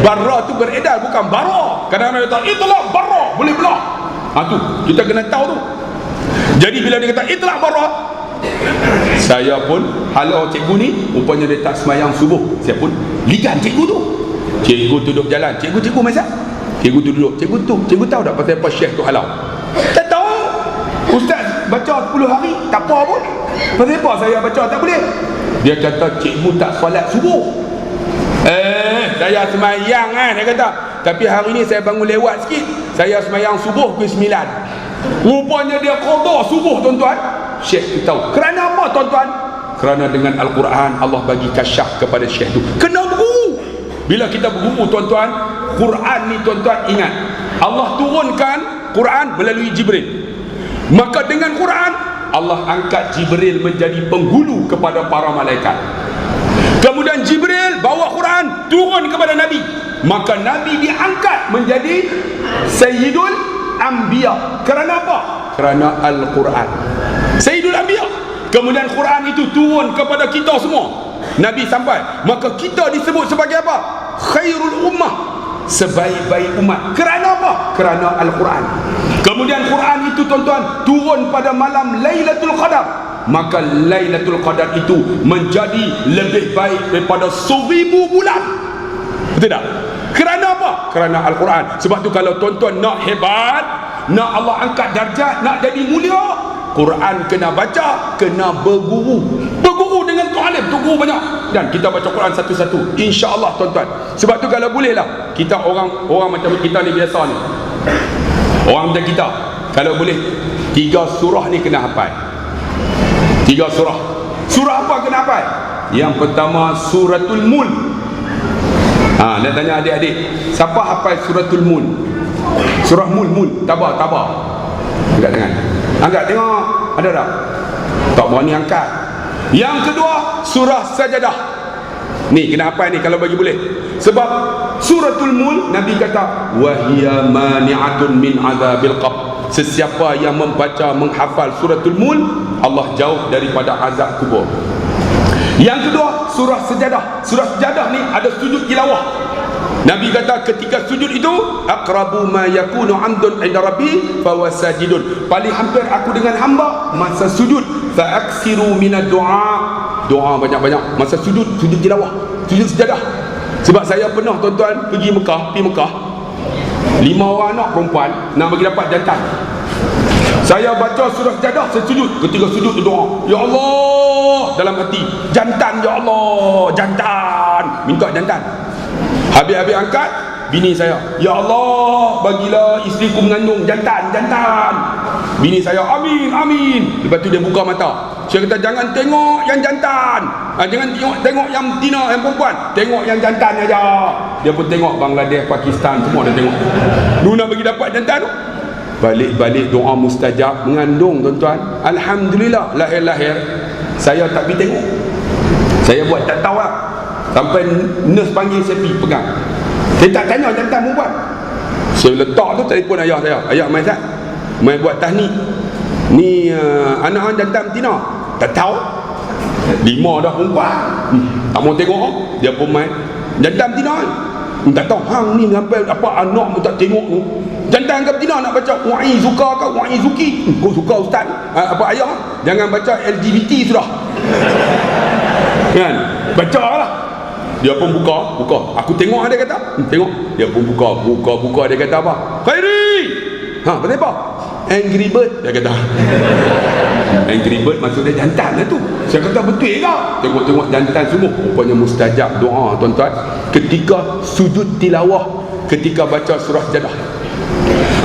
barra tu beredar, bukan barra. Kadang-kadang dia kata itlaq barra, boleh belah. Tu kita kena tahu tu. Jadi bila dia kata itlaq barra, saya pun halau cikgu ni, rupanya dia tak semayang subuh. Saya pun ligan cikgu tu. Cikgu tu duduk jalan. Cikgu masa? Cikgu tu duduk. Cikgu tahu tak pasal apa Syekh tu halau? Tak tahu. Ustaz baca 10 hari tak apa pun. Pasal apa saya baca tak boleh? Dia kata cikgu tak solat subuh. Saya semayang dia kata. Tapi hari ni saya bangun lewat sikit. Saya semayang subuh pukul 9. Rupanya dia qada subuh, tuan-tuan. Syekh tu tahu. Kerana apa, tuan-tuan? Kerana dengan Al-Quran Allah bagi kasyaf kepada Syekh tu. Kena berguru. Bila kita berguru, tuan-tuan, Quran ni, tuan-tuan, ingat, Allah turunkan Quran melalui Jibril. Maka dengan Quran Allah angkat Jibril menjadi penghulu kepada para malaikat. Kemudian Jibril bawa Quran turun kepada Nabi. Maka Nabi diangkat menjadi Sayyidul Anbiya. Kerana apa? Kerana Al-Quran, Sayyidul Anbiya. Kemudian Quran itu turun kepada kita semua. Nabi sampai, maka kita disebut sebagai apa? Khairul ummah, sebaik-baik umat. Kerana apa? Kerana Al-Quran. Kemudian Quran itu, tuan-tuan, turun pada malam Lailatul Qadar. Maka Lailatul Qadar itu menjadi lebih baik daripada 1000 bulan. Betul tak? Kerana apa? Kerana Al-Quran. Sebab tu kalau tuan-tuan nak hebat, nak Allah angkat darjat, nak jadi mulia, Quran kena baca, kena berguru. Berguru dengan tu'alim, tu guru banyak. Dan kita baca Quran satu-satu, insya-Allah, tuan-tuan. Sebab tu kalau bolehlah, kita orang macam kita ni biasa ni, orang macam kita, kalau boleh 3 surah ni kena hafal. 3 surah. Surah apa kena hafal? Yang pertama Suratul Mulk. Nak tanya adik-adik, siapa hafal Suratul Mulk? Surah Mulk. Tabah. Angkat tangan. Angkat, tengok. Ada tak? Tak berani angkat. Yang kedua Surah Sajadah. Ni kena hafal ni kalau bagi boleh. Sebab Suratul Mulk, Nabi kata wahiya mani'atun min azabil qabr. Sesiapa yang membaca, menghafal Suratul Mulk, Allah jauh daripada azab kubur. Yang kedua Surah Sajadah. Surah Sajadah ni ada sujud tilawah. Nabi kata ketika sujud itu, aqrabu ma yakunu 'abdun 'inda rabbi fa huwa sajidun. Paling hampir aku dengan hamba masa sujud. Fa aksiru minad du'a. Doa banyak-banyak masa sujud tilawah, sujud sajadah. Sebab saya pernah, tuan-tuan, pergi Mekah, 5 orang anak perempuan nak bagi dapat jantan. Saya baca surah sajadah, saya sujud. Ketika sujud tu doa, ya Allah, dalam hati, jantan, ya Allah, jantan, minta jantan. Habis-habis angkat, bini saya, ya Allah, bagilah isteriku mengandung jantan. Bini saya amin amin. Lepas tu dia buka mata. Saya kata jangan tengok yang jantan, jangan tengok yang betina, yang perempuan, tengok yang jantan aja. Dia pun tengok Bangladesh, Pakistan, semua dia tengok. Lu nak bagi dapat jantan tu. Balik-balik doa mustajab mengandung tuan-tuan. Alhamdulillah, lahir-lahir saya tak pergi tengok. Saya buat tak tahu lah. Sampai nurse panggil saya pergi pegang. Saya tak tanya jantan perempuan. Saya letak tu telefon ayah saya. Ayah mai tak? Mai buat tahnik. Ni anak hang jantan betina. Tak tahu. 5 dah perempuan. Tak mau tengok. Dia pun main jantan betina. Tak tahu hang ni sampai apa anak pun tak tengok tu. Jantan ke betina nak baca wa'i zuka ke wa'i zuki. Kau suka ustaz. Apa ayah? Jangan baca LGBT sudah. Kan? Baca lah. Dia pun buka. Aku tengok dia kata. Tengok. Dia pun buka dia kata apa? Khairi. Pasal apa? Angry Bird dia kata. Angry Bird maksud dia jantan lah tu. Saya kata betul ke? Tengok jantan semua. Rupanya mustajab doa tuan-tuan ketika sujud tilawah, ketika baca surah Jadah.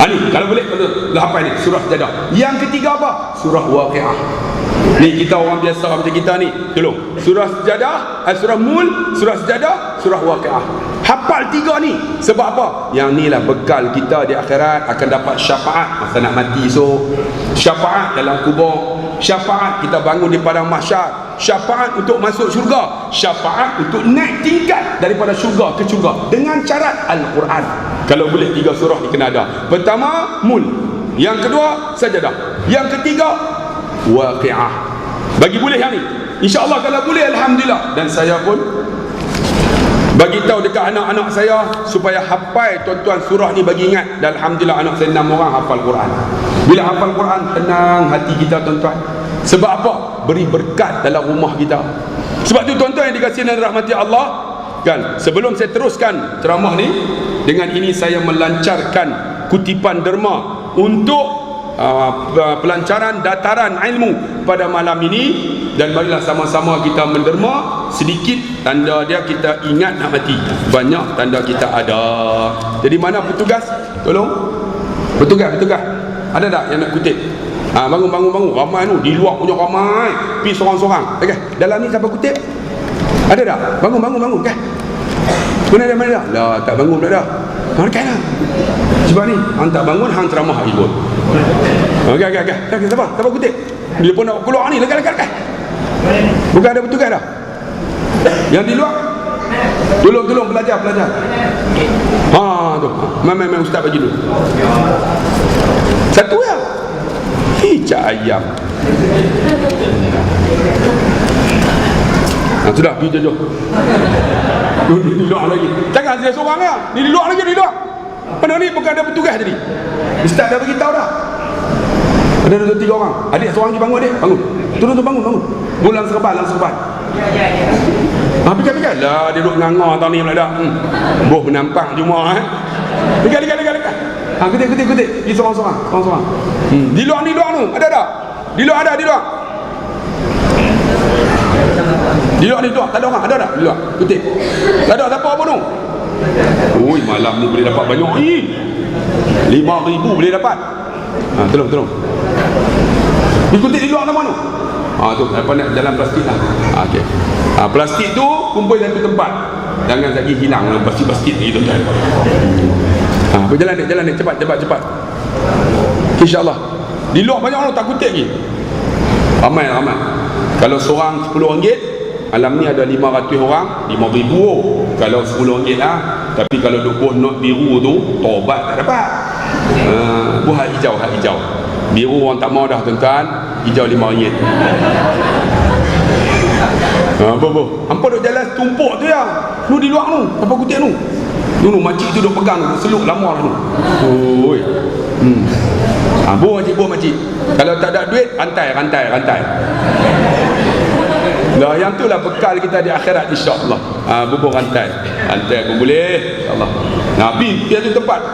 Ni kalau boleh hafal ni surah Jadah. Yang ketiga apa? Surah Waqiah. Ni kita orang biasa macam kita ni, tolong. Surah Jadah, surah Mul, surah Jadah, surah Waqiah. Hafal 3 ni. Sebab apa? Yang ni lah bekal kita di akhirat akan dapat syafaat masa nak mati esok. Syafaat dalam kubur. Syafaat kita bangun di padang mahsyar. Syafaat untuk masuk syurga. Syafaat untuk naik tingkat daripada syurga ke syurga dengan syarat Al-Quran. Kalau boleh 3 surah ni kena ada. Pertama Mul, yang kedua Sajadah, yang ketiga Waqiah. Bagi boleh yang ni, InsyaAllah kalau boleh Alhamdulillah. Dan saya pun bagi tahu dekat anak-anak saya supaya hafal tuan-tuan surah ni, bagi ingat. Dan Alhamdulillah anak saya 6 orang hafal Quran. Bila hafal Quran tenang hati kita tuan-tuan. Sebab apa? Beri berkat dalam rumah kita. Sebab tu tuan-tuan yang dikasihi dan rahmati Allah kan, sebelum saya teruskan ceramah ni, dengan ini saya melancarkan kutipan derma untuk pelancaran dataran ilmu pada malam ini. Dan marilah sama-sama kita menderma. Sedikit tanda dia kita ingat nak mati, banyak tanda kita ada. Jadi mana petugas? Tolong petugas ada tak yang nak kutip? Bangun ramai tu di luar punya ramai, pergi sorang-sorang. Okey, dalam ni siapa kutip? Ada tak? Bangun kan? Mana dia? Lah tak bangun pula dah. Kan lah. Sebab ni hang tak bangun, hang ceramah ikut. Okey. Siapa kutip? Dia pun nak keluar ni, lekat. Bukan ada petugas dah. Yang di luar tolong belajar. Tu. Main ustaz bagi dulu. Satu ya. Cak ayam. Sudah pergi jauh. Di luar lagi. Jangan saya seorang ya. Ni di luar lagi. Mana ni bukan ada petugas tadi. Ustaz dah bagi tahu dah. Ada 2-3 orang. Adik seorang lagi bangun adik. Bangun. Turun bangun. Bulan serban. Pikir lah dia duduk nganga tahun ni pula dah. Boh menampang cuma Pikir. Kutip. Pergi sorang-sorang. Di luar tu. Ada tak? Di luar ada. Di luar. Tak ada orang. Ada tak? Di luar. Kutip. Tak ada siapa apa tu? Ui, malam ni boleh dapat banyak ni. 5,000 boleh dapat. Tolong. Kutip di luar nama tu. Tu apa nak jalan plastik lah. Okey. Plastik tu kumpul satu tempat. Jangan lagi hilang plastik ni tuan-tuan. Berjalan ni cepat. InsyaAllah. Di luar banyak orang tak kutip lagi. Ramai. Kalau seorang RM10, malam ni ada 500 orang, 5,000. Kalau RM10 lah. Tapi kalau 20 not biru tu, tobat tak dapat. Buat hijau. Biru orang tak mau dah tuan-tuan. Hijau RM5. Hampa duk jalan tumpuk tu ya. Lu di luar tu, apa kutip tu? Dulu makcik tu duk pegang seluk lama tu. Oi. Buah makcik. Kalau tak ada duit, rantai. Lah yang tu lah bekal kita di akhirat insya-Allah. Bubuh rantai pun boleh insya-Allah. Nabi dia tu tempat.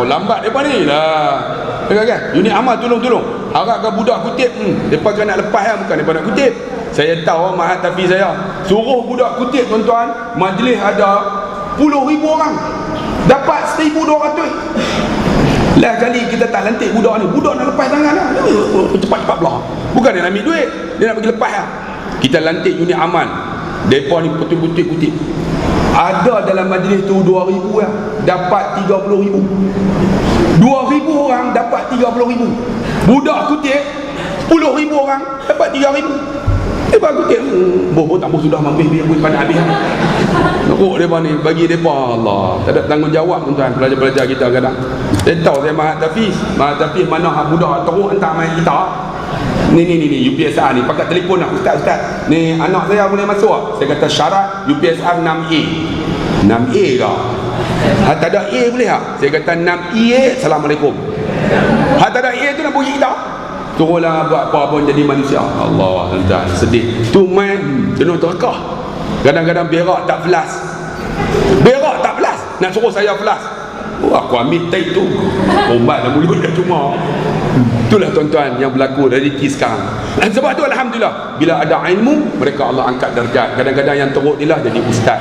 Lambat depa ni lah. Kan? Unit amal tolong. Harapkan budak kutip. Depa kan nak lepas bukan depa nak kutip. Saya tahu mahat tapi saya suruh budak kutip tuan-tuan. Majlis ada 10,000 orang. Dapat 1,200. Lah kali kita tak lantik budak ni, budak nak lepas tangan lah, cepat-cepat belah. Bukan dia nak ambil duit, dia nak pergi lepas lah. Kita lantik unit aman, mereka ni putih-putih. Ada dalam majlis tu 2,000 lah, dapat 30,000. 2,000 orang dapat 30,000. Budak kutip 10,000 orang dapat 3,000. Lepas kutip boh tak boh sudah mampir biar boleh pandai habis. Nakuk mereka ni bagi mereka Allah tak ada tanggungjawab tuan-tuan. Pelajar-pelajar kita kadang dia tahu saya Mahat Tafiz mana budak teruk hantar main kita ni UPSR ni pakai telefon lah, ustaz ni anak saya boleh masuk. Saya kata syarat UPSR 6A 6A kau tak ada A boleh tak? Saya kata 6A Assalamualaikum. Tak ada A tu nak pergi kita turunlah buat apa pun jadi manusia. Allah tuan sedih tu main jenuh terkah. Kadang-kadang berak tak flash nak suruh saya flash. Aku ambil tape tu obat dah mulut dah cuma. Itulah tuan-tuan yang berlaku rezeki sekarang. Dan sebab tu alhamdulillah bila ada ilmu mereka Allah angkat darjat. Kadang-kadang yang teruk ni lah jadi ustaz,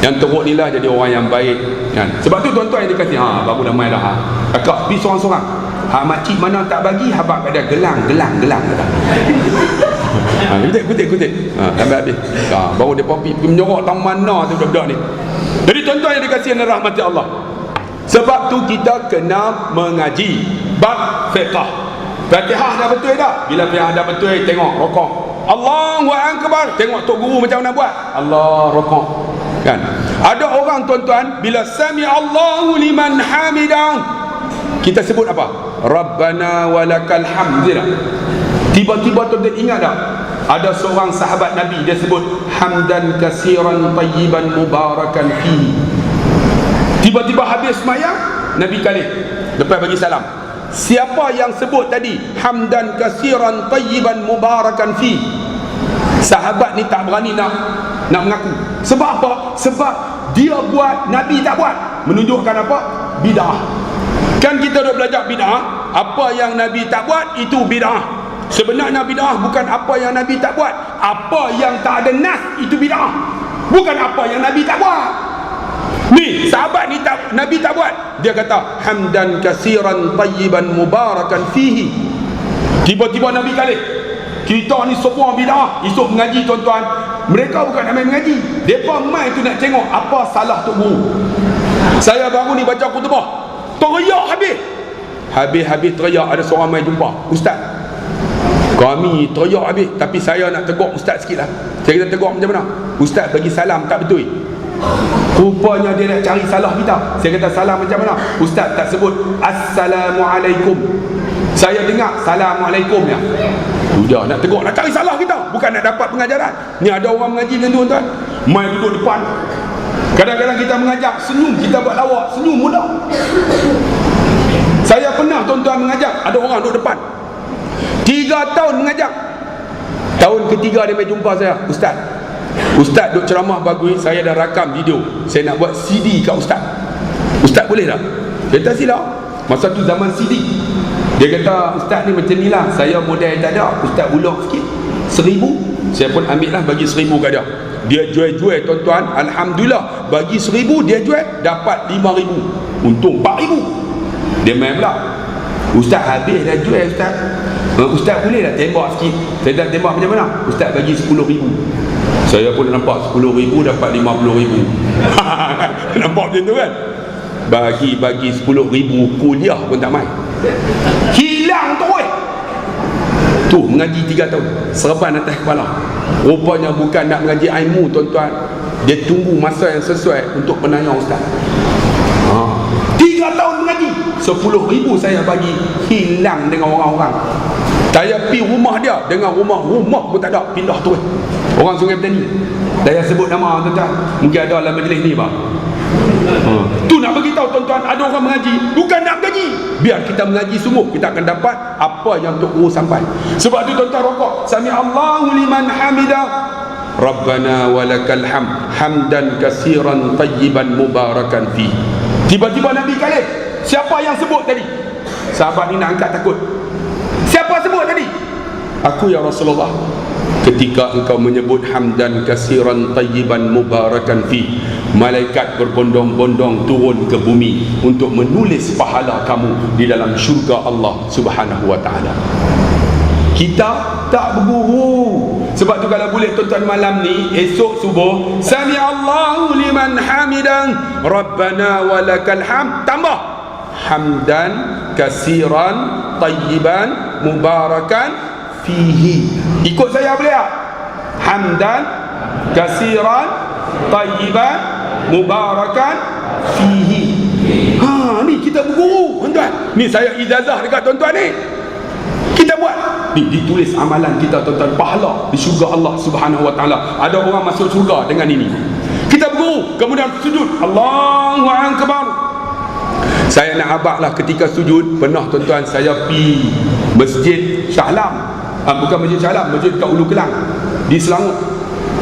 yang teruk ni lah jadi orang yang baik kan? Sebab tu tuan-tuan yang dikasih baru dah main dah akak pergi seorang-seorang. Makcik mana tak bagi habaq pada gelang kata. Kutip sampai habis. Baru dia pergi menyorok tang mana tu budak-budak ni. Jadi tuan-tuan yang dikasihi oleh rahmat Allah, sebab tu kita kena mengaji bab fiqh. Fatihah dah betul dah. Bila Fatihah dah betul tengok rokok Allahu akbar, tengok tok guru macam mana buat Allah rokok kan. Ada orang tuan-tuan bila sami Allahu liman hamidah kita sebut apa? Rabbana walakal hamd. Tiba-tiba tuan-tuan ingat tak? Ada seorang sahabat Nabi dia sebut hamdan katsiran tayyiban mubarakan fi. Tiba-tiba habis semayang Nabi kali lepas bagi salam, siapa yang sebut tadi hamdan katsiran tayyiban mubarakan fi? Sahabat ni tak berani nak mengaku. Sebab apa? Sebab dia buat Nabi tak buat. Menunjukkan apa? Bid'ah. Kan kita dah belajar bid'ah, apa yang Nabi tak buat itu bid'ah. Sebenarnya bid'ah bukan apa yang Nabi tak buat. Apa yang tak ada nas itu bid'ah. Bukan apa yang Nabi tak buat. Ni sahabat ni Nabi tak buat. Dia kata hamdan katsiran tayyiban mubarakan fihi. Tiba-tiba Nabi kali kita ni semua bid'ah. Esok mengaji tuan-tuan, mereka bukan nak main mengaji, mereka main tu nak tengok apa salah tok guru. Saya baru ni baca khutbah teriak habis teriak. Ada seorang main jumpa ustaz, kami teriak habis tapi saya nak tegur ustaz sikit lah. Saya kata tegur macam mana? Ustaz bagi salam tak betul. Rupanya dia nak cari salah kita. Saya kata salam macam mana? Ustaz tak sebut Assalamualaikum. Saya dengar Assalamualaikum ya. Sudah nak tegur, nak cari salah kita, bukan nak dapat pengajaran. Ni ada orang mengaji dengan tuan-tuan main duduk depan. Kadang-kadang kita mengajar senyum, kita buat lawak senyum mudah. Saya pernah tuan-tuan mengajar, ada orang duduk depan 3 tahun mengajar. Tahun ketiga dia mai jumpa saya, Ustaz duk ceramah bagus, saya dah rakam video, saya nak buat CD kat Ustaz boleh tak? Dia kata sila. Masa tu zaman CD. Dia kata ustaz ni macam ni lah, saya modal tak ada, ustaz ulang sikit 1,000. Saya pun ambil lah bagi 1,000 kat dia. Dia jual tuan-tuan, alhamdulillah bagi 1,000 dia jual dapat 5,000, untung 4,000. Dia main pula, ustaz habis dah jual ustaz. Ustaz boleh tak tembak sikit? Saya tak tembak macam mana? Ustaz bagi 10,000. Saya pun nampak 10,000 dapat 50,000. Nampak macam tu kan? Bagi 10,000 kuliah pun tak main. Hilang terus. Tu mengaji 3 tahun serban atas kepala. Rupanya bukan nak mengaji ilmu tuan-tuan, dia tunggu masa yang sesuai untuk penanya ustaz. 3 tahun mengaji, 10,000 saya bagi, hilang dengan orang-orang. Saya pergi rumah dia, dengan rumah pun tak ada, pindah terus. Orang Sungai Petani. Saya sebut nama tuan-tuan, mungkin ada dalam majlis ni bang. Tu nak beritahu tuan-tuan, ada orang mengaji bukan nak mengaji. Biar kita mengaji sungguh, kita akan dapat apa yang Tok Guru sampai. Sebab tu tuan-tuan rokok sami Allahu liman hamidah Rabbana walakal hamd hamdan katsiran tayyiban mubarakan fi. Tiba-tiba Nabi kali, siapa yang sebut tadi? Sahabat ni nak angkat takut. Siapa sebut tadi? Aku ya Rasulullah. ketika engkau menyebut hamdan kasiran tayyiban mubarakan fi, malaikat berbondong-bondong turun ke bumi untuk menulis pahala kamu di dalam syurga Allah Subhanahu wa taala. Kita tak berguru. Sebab tu kalau boleh tuan-tuan malam ni, esok subuh, sami'allahu liman hamidan rabbana walakal hamd, tambah hamdan kasiran tayyiban mubarakan fihi. Ikut saya boleh tak? Hamdan kasiran tayyiban mubarakan fihi. Ni kita berguru tuan-tuan. Ni saya ijazah dekat tuan-tuan ni. Kita buat ni, ditulis amalan kita tuan-tuan, pahala di syurga Allah Subhanahu wa taala. Ada orang masuk syurga dengan ini. Kita berguru, kemudian sujud, Allahu akbar. Saya nak abaklah ketika sujud, pernah tuan-tuan saya pi Masjid Shah Alam. Bukan Masjid Shah Alam, masjid kat Ulu Kelang di Selangor.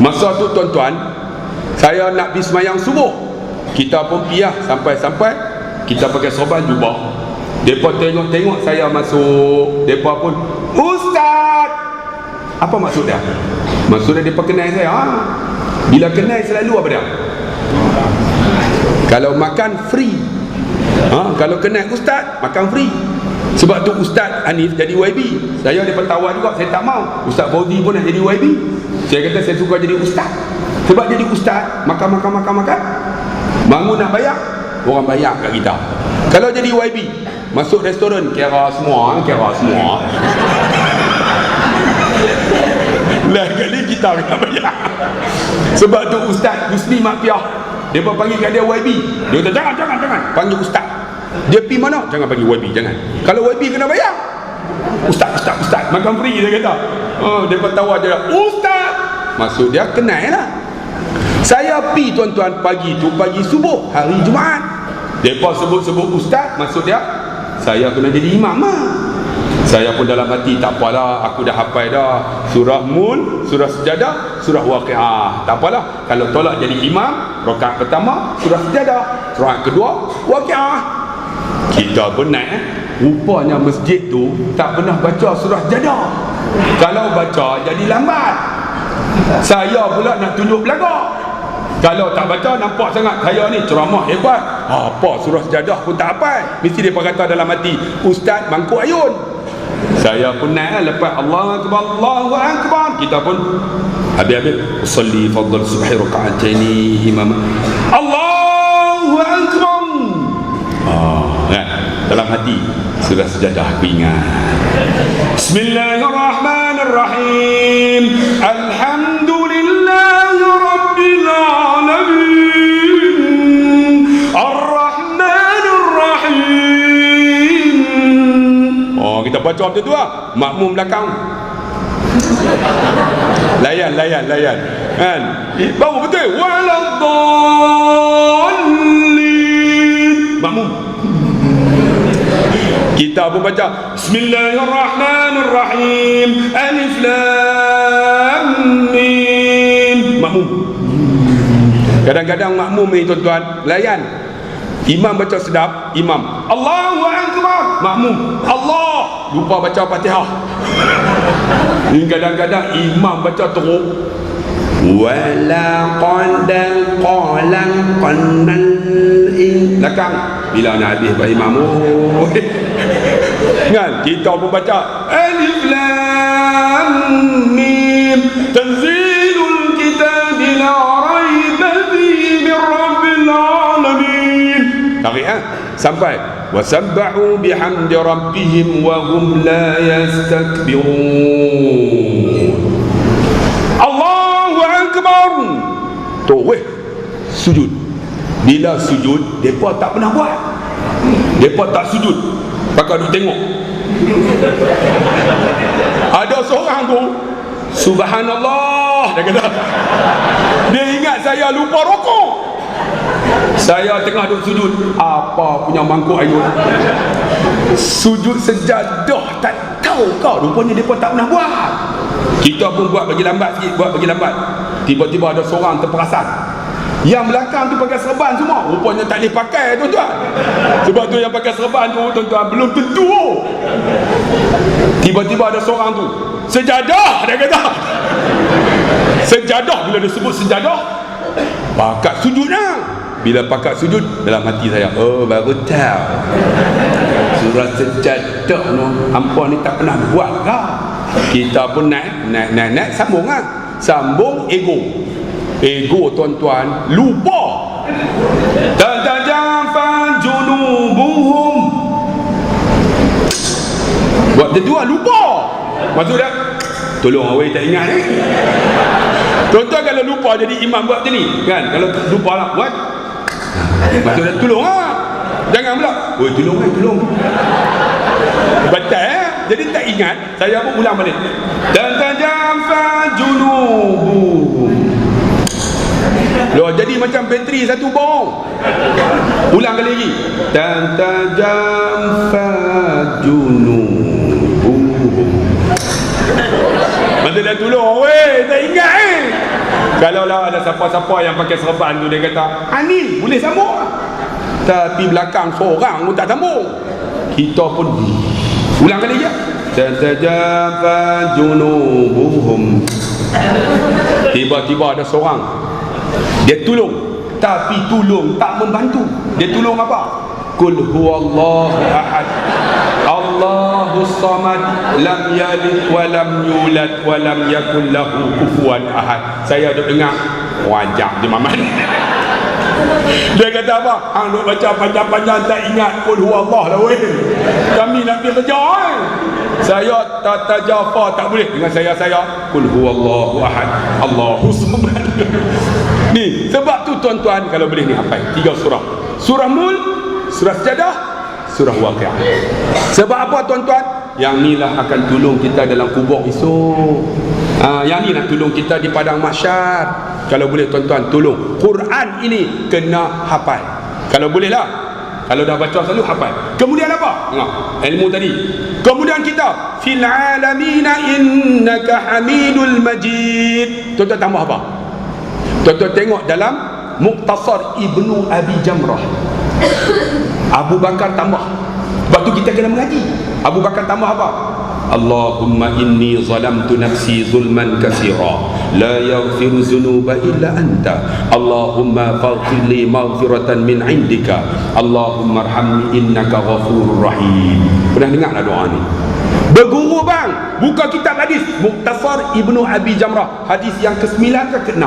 Masa tu tuan-tuan, saya nak pergi semayang subuh. Kita pun piah sampai-sampai kita pakai sorban jubah. Mereka tengok saya masuk, mereka pun, Ustaz! Apa maksud dia? Maksudnya mereka kenal saya. Bila kenal selalu apa dia? Kalau makan free. Kalau kenal Ustaz, makan free. Sebab tu Ustaz Hanif jadi YB. Saya mereka tawar juga, saya tak mau. Ustaz Fauzi pun nak jadi YB. Saya kata saya suka jadi Ustaz. Sebab jadi Ustaz, makan. Bangun nak bayar, orang bayar kat kita. Kalau jadi YB, masuk restoran, kira semua. Lain kali kita kena bayar. Sebab tu Ustaz Husni Mafiah, dia panggil kat dia YB. Dia kata jangan panggil Ustaz. Dia pergi mana? Jangan panggil YB, jangan. Kalau YB kena bayar. Ustaz makan free, dia kata. Dia tawar dia, Ustaz. Maksud dia kenal lah. Saya pergi tuan-tuan pagi subuh hari Jumaat. Mereka sebut Ustaz, maksud dia saya kena jadi imam lah. Saya pun dalam hati, tak apalah, aku dah hafal dah surah Mun, surah Sejadah, surah Waqiah. Tak apalah, kalau tolak jadi imam, rakaat pertama surah Sejadah, rakaat kedua Waqiah. Kita pun naik. Rupanya masjid tu tak pernah baca surah Sejadah. Kalau baca jadi lambat. Saya pula nak tunjuk belagak. Kalau tak baca, nampak sangat saya ni ceramah hebat. Apa surah Sejadah pun tak hafal. Mesti dia kata dalam hati, Ustaz mangkuk ayun. Saya pun naik lepas Allahu akbar. Kita pun habis usalli fadl subhi raka'ataini imam. Allahu akbar. Dalam hati surah Sejadah aku ingat. Bismillahirrahmanirrahim. Alhamdulillahi rabbil alamin. Ar-Rahmanir Rahim. Kita baca macam tu lah. Makmum belakang layan kan, baru betul. Waladdallin. Makmum. Kita pun baca Bismillahirrahmanirrahim. Alif Lam Mim. Makmum. Kadang-kadang makmum ni tuan-tuan layan. Imam baca sedap, imam Allahu akbar, makmum Allah, lupa baca Fatihah. Kadang-kadang imam baca teruk, wala qadal qalan qannal in, belakang bila nak habis bagi imam kan, kita pun baca Alif Lam Mim, tanzilul kitabi la raiba fihi min rabbil alamin. Tarik sampai wasabbahu bihamdi rabbihim wa hum la yastakbirun. Allahu akbar. Tu sujud. Bila sujud, depa tak pernah buat. Depa tak sujud, pakai duk tengok. Ada seorang tu, subhanallah, dia kata. Dia ingat saya lupa rokok. Saya tengah duk sujud, apa punya mangkuk ayun. Sujud sejadah tak tahu kau. Rupanya mereka tak pernah buat. Kita pun buat bagi lambat sikit, Tiba-tiba ada seorang terperasan. Yang belakang tu pakai serban semua. Rupanya tak boleh pakai tuan-tuan. Sebab tu yang pakai serban tu tuan-tuan belum tentu. Tiba-tiba ada seorang tu sejadah, dia kata. Sejadah, bila dia sebut sejadah, pakat sujudnya. Bila pakat sujud, dalam hati saya, oh baru tahu surah sejadah no, hampa ni tak pernah buat kah? Kita pun naik sambung lah. Sambung ego tuan-tuan lupa. Tatajafa junubuhum, buat dia dua lupa. Maksud dia, tolong awak tak ingat ni. Tuan-tuan kalau lupa jadi imam buat macam ni kan, kalau lupa lah buat, maksud dia tolong lah, jangan pula oi tolong batal jadi tak ingat. Saya pun ulang balik. Dan tajafa junubuhum. Loh, jadi macam bateri satu bong. Ulang kali lagi. Dan tajafa junubuhum. Maksud dia tolong weh, tak ingat Kalau lah ada siapa-siapa yang pakai serban tu, dia kata Anil boleh sambung, tapi belakang seorang pun tak sambung. Kita pun ulang kali je. Tatajafa junubuhum. Tiba-tiba ada seorang, dia tolong, tapi tolong tak membantu. Dia tolong apa? Qul huwallahu ahad, Allahus samad, lam yalid wa lam yulad wa lam yakul lahu kufuwan ahad. Saya duk dengar wajah di Mamat. Dia kata apa? Hang duk baca panjang-panjang tak ingat qul huwallah lah weh. Kami nak pergi kerja Saya tatajafa tak boleh dengan saya qul huwallahu ahad, Allahus samad. Ni sebab tu tuan-tuan kalau boleh ni hafal 3 surah. Surah Mul, surah Sejadah, surah Waqiah. Sebab apa tuan-tuan? Yang ni lah akan tolong kita dalam kubur esok. Yang ni nak tolong kita di padang mahsyar. Kalau boleh tuan-tuan tolong Quran ini kena hafal. Kalau boleh lah, kalau dah baca selalu hafal. Kemudian apa? Ilmu tadi. Kemudian kita fil alamina innaka hamidul majid. Tuan-tuan tambah apa? Tuan-tuan tengok dalam Muqtasar Ibnu Abi Jamrah, Abu Bakar tambah. Sebab tu kita kena mengaji. Abu Bakar tambah apa? Allahumma inni zalamtu nafsi zulman katsira la yaghfiru dhunuba illa anta Allahumma faghfir li maghfiratan min indika Allahumma arhamni innaka ghafurur rahim. Pernah dengar tak doa ni? Berguru bang, buka kitab hadis Muqtasar Ibnu Abi Jamrah, hadis yang ke-9 ke ke-6.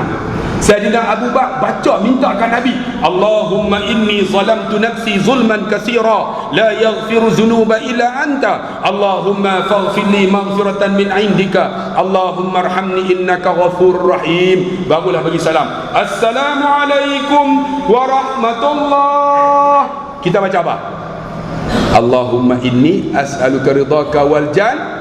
Sayyidina Abu Bakar baca mintakan Nabi, Allahumma inni zalamtu nafsi zulman katsira la yaghfiru dhunuba illa anta Allahumma faghfir li maghfiratan min indika Allahumma arhamni innaka ghafurur rahim. Barulah bagi salam, Assalamualaikum warahmatullah. Kita baca apa? Allahumma inni as'aluka ridhaka wal jannah.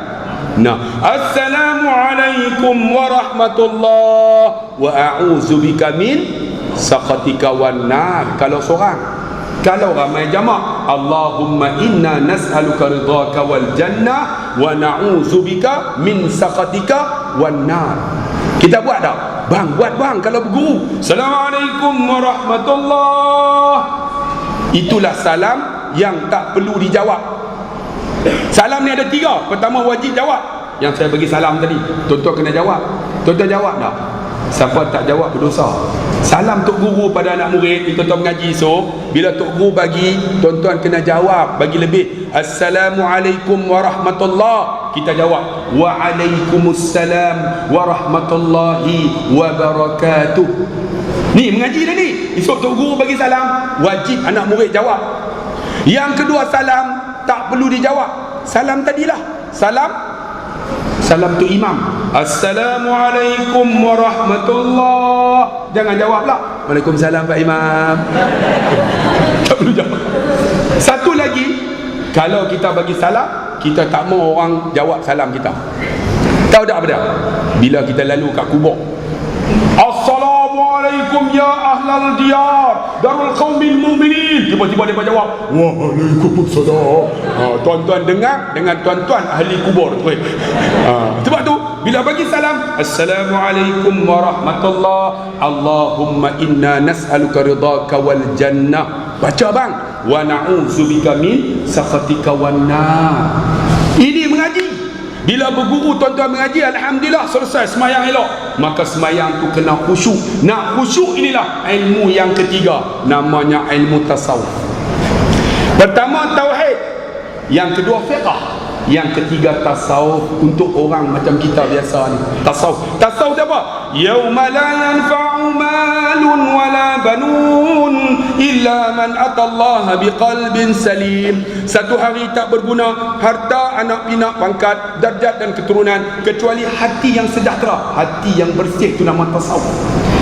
Assalamualaikum warahmatullah wa a'udzubika min sakhatika wan nar. Kalau seorang, kalau ramai jamak, Allahumma inna nas'aluka ridhaka wal jannah wa na'udzubika min sakhatika wan nar. Kita buat tak? Bang, buat bang kalau berguru. Assalamualaikum warahmatullah. Itulah salam yang tak perlu dijawab. Salam ni ada 3. Pertama wajib jawab. Yang saya bagi salam tadi, tuan-tuan kena jawab. Tuan-tuan jawab tak? Siapa tak jawab berdosa. Salam Tok Guru pada anak murid ni, tuan-tuan mengaji esok, bila Tok Guru bagi, tuan-tuan kena jawab, bagi lebih. Assalamualaikum warahmatullah. Kita jawab Waalaikumsalam warahmatullahi wabarakatuh. Ni mengaji dah ni. Esok Tok Guru bagi salam, wajib anak murid jawab. Yang kedua, salam tak perlu dijawab. Salam tadilah, salam tu imam, Assalamualaikum warahmatullah. Jangan jawab lah Waalaikumsalam Pak Imam. Tak perlu jawab. Satu lagi, kalau kita bagi salam, kita tak mau orang jawab salam kita. Tahu tak apa dia? Bila kita lalu kat kubur, Assalamualaikum ya ahlal diyar darul qaumil mu'minin. Tiba-tiba dia jawab Waalaikumsalam. Tuan-tuan dengar dengan tuan-tuan ahli kubur tu. Sebab tu bila bagi salam, Assalamualaikum warahmatullah, Allahumma inna nas'aluka ridhaka wal jannah. Baca bang, wa na'udzubika min sakhatika wan nar. Ini mengaji. Bila berguru tuan-tuan mengaji, alhamdulillah selesai semayang elok, maka semayang tu kena khusyuk. Nak khusyuk inilah ilmu yang ketiga, namanya ilmu tasawuf. Pertama tauhid, yang kedua fiqh, yang ketiga tasawuf. Untuk orang macam kita biasa ni, tasawuf tu apa? Yauma la yanfa'u malun wala banun illa man atallaha biqalbin salim. Satu hari tak berguna harta, anak pinak, pangkat, darjat dan keturunan, kecuali hati yang sejahtera, hati yang bersih. Itu nama tasawuf.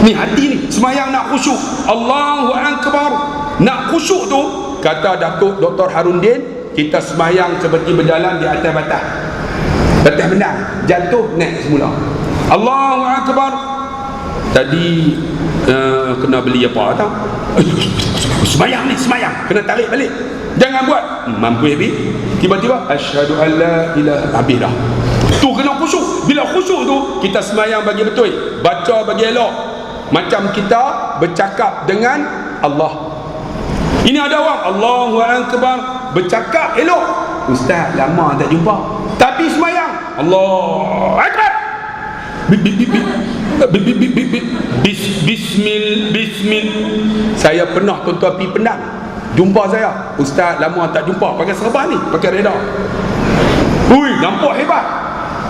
Ni hati ni semayang nak khusyuk, Allahu Akbar, nak khusyuk tu, kata Datuk Dr. Harundin, kita semayang seperti berjalan di atas batas bendang, jatuh naik semula. Allahu Akbar. Tadi kena beli apa tau, semayang ni, semayang kena tarik balik, jangan buat mampu habis, tiba-tiba asyhadu an la ilaha, habis dah. Tu kena khusyuk. Bila khusyuk tu, kita semayang bagi betul, baca bagi elok, macam kita bercakap dengan Allah. Ini ada orang Allahu Akbar bercakap elok, ustaz lama tak jumpa, tapi semayang Allahu Akbar, bismil. Saya pernah tuan-tuan pergi Penang, jumpa saya, ustaz lama tak jumpa, pakai serban ni, pakai reda. Ui, nampak hebat,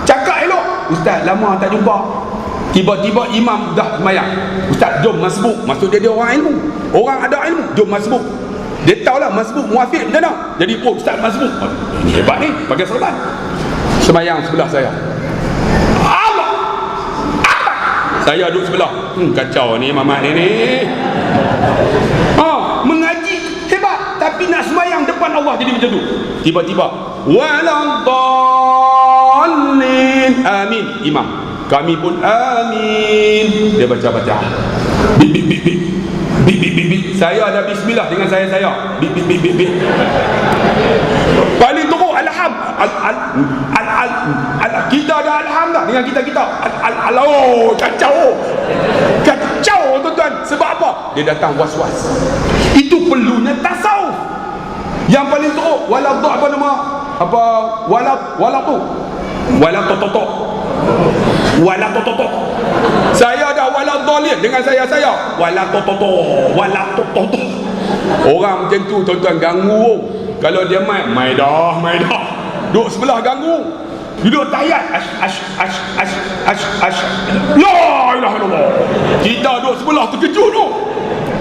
cakap elok, ustaz lama tak jumpa. Tiba-tiba imam dah semayang, ustaz jom masbuk. Maksud dia orang ilmu, orang ada ilmu, jom masbuk. Dia tahulah masbuk muafiq macam mana. Jadi ustaz masbuk, ini hebat ni, pakai serban. Semayang sebelah saya, Allah Akbar. Saya duduk sebelah, kacau ni mamat ni. Mengaji hebat, tapi nak semayang depan Allah jadi macam tu. Tiba-tiba waladdallin, amin imam, kami pun amin. Dia baca-baca bip. Saya ada bismillah dengan saya bip. Paling teruk kita ada alham dah dengan kita kacau tuan-tuan. Sebab apa? Dia datang was-was. Itu perlunya tasawuf. Yang paling teruk wala toto. Saya ada wala dhalin dengan saya wala toto. Orang macam tu tuan-tuan ganggu. Kalau dia mai dah duduk sebelah ganggu, duduk tayat la ilaha illallah, kita duduk sebelah terkejut tu.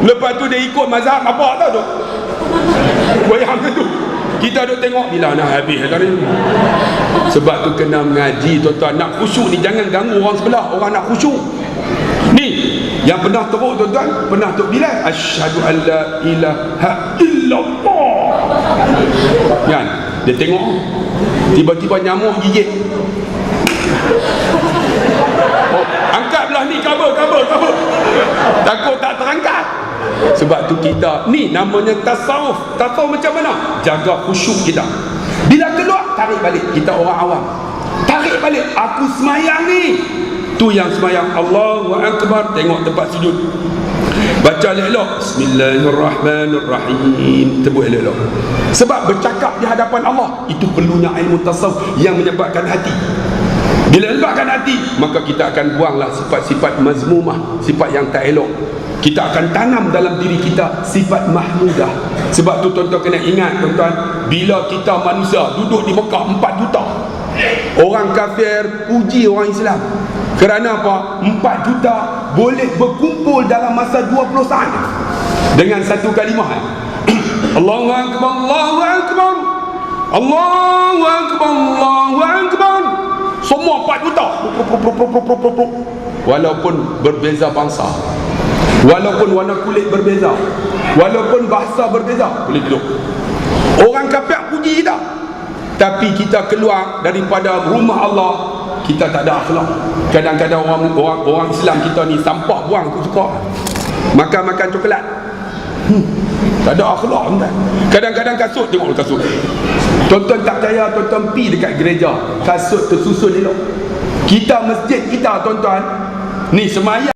Lepas tu dia ikut mazhab apa tau tu, goyang tu, kita duduk tengok bila nak habis tadi. Sebab tu kena mengaji tuan-tuan. Nak khusyuk ni jangan ganggu orang sebelah, orang nak khusyuk ni. Yang pernah teruk tuan-tuan, pernah Tok Bilal asyhadu an la ilaha illallah kan, dia tengok tiba-tiba nyamuk gigit, angkat belah ni, kabur, takut tak terangkat. Sebab tu kita ni namanya tasawuf. Tasawuf macam mana? Jaga khusyuk kita. Bila keluar, tarik balik. Kita orang awam, tarik balik. Aku semayang ni, tu yang semayang Allahu Akbar, tengok tempat sujud, baca elok bismillahirrahmanirrahim, tebuk elok. Sebab bercakap di hadapan Allah itu perlunya ilmu tasawuf yang menyebabkan hati. Bila menyebabkan hati, maka kita akan buanglah sifat-sifat mazmumah, sifat yang tak elok. Kita akan tanam dalam diri kita sifat mahmudah. Sebab tu tuan-tuan kena ingat tuan-tuan, bila kita manusia duduk di Mekah 4 juta, orang kafir puji orang Islam. Kerana apa? 4 juta boleh berkumpul dalam masa 20 saat dengan satu kalimah, Allahu Akbar, Allahu Akbar, Allahu Akbar, Allahu Akbar. Semua 4 juta, walaupun berbeza bangsa, walaupun warna kulit berbeza, walaupun bahasa berbeza, boleh duduk. Orang kafir puji kita, tapi kita keluar daripada rumah Allah, kita tak ada akhlak. Kadang-kadang orang Islam kita ni sampah buang tu suka, makan coklat, tak ada akhlak. Kadang-kadang kasut, tengok kasut. Tuan-tuan tak percaya, tuan-tuan pergi dekat gereja, kasut tersusun elok. Kita masjid kita tuan-tuan ni semayang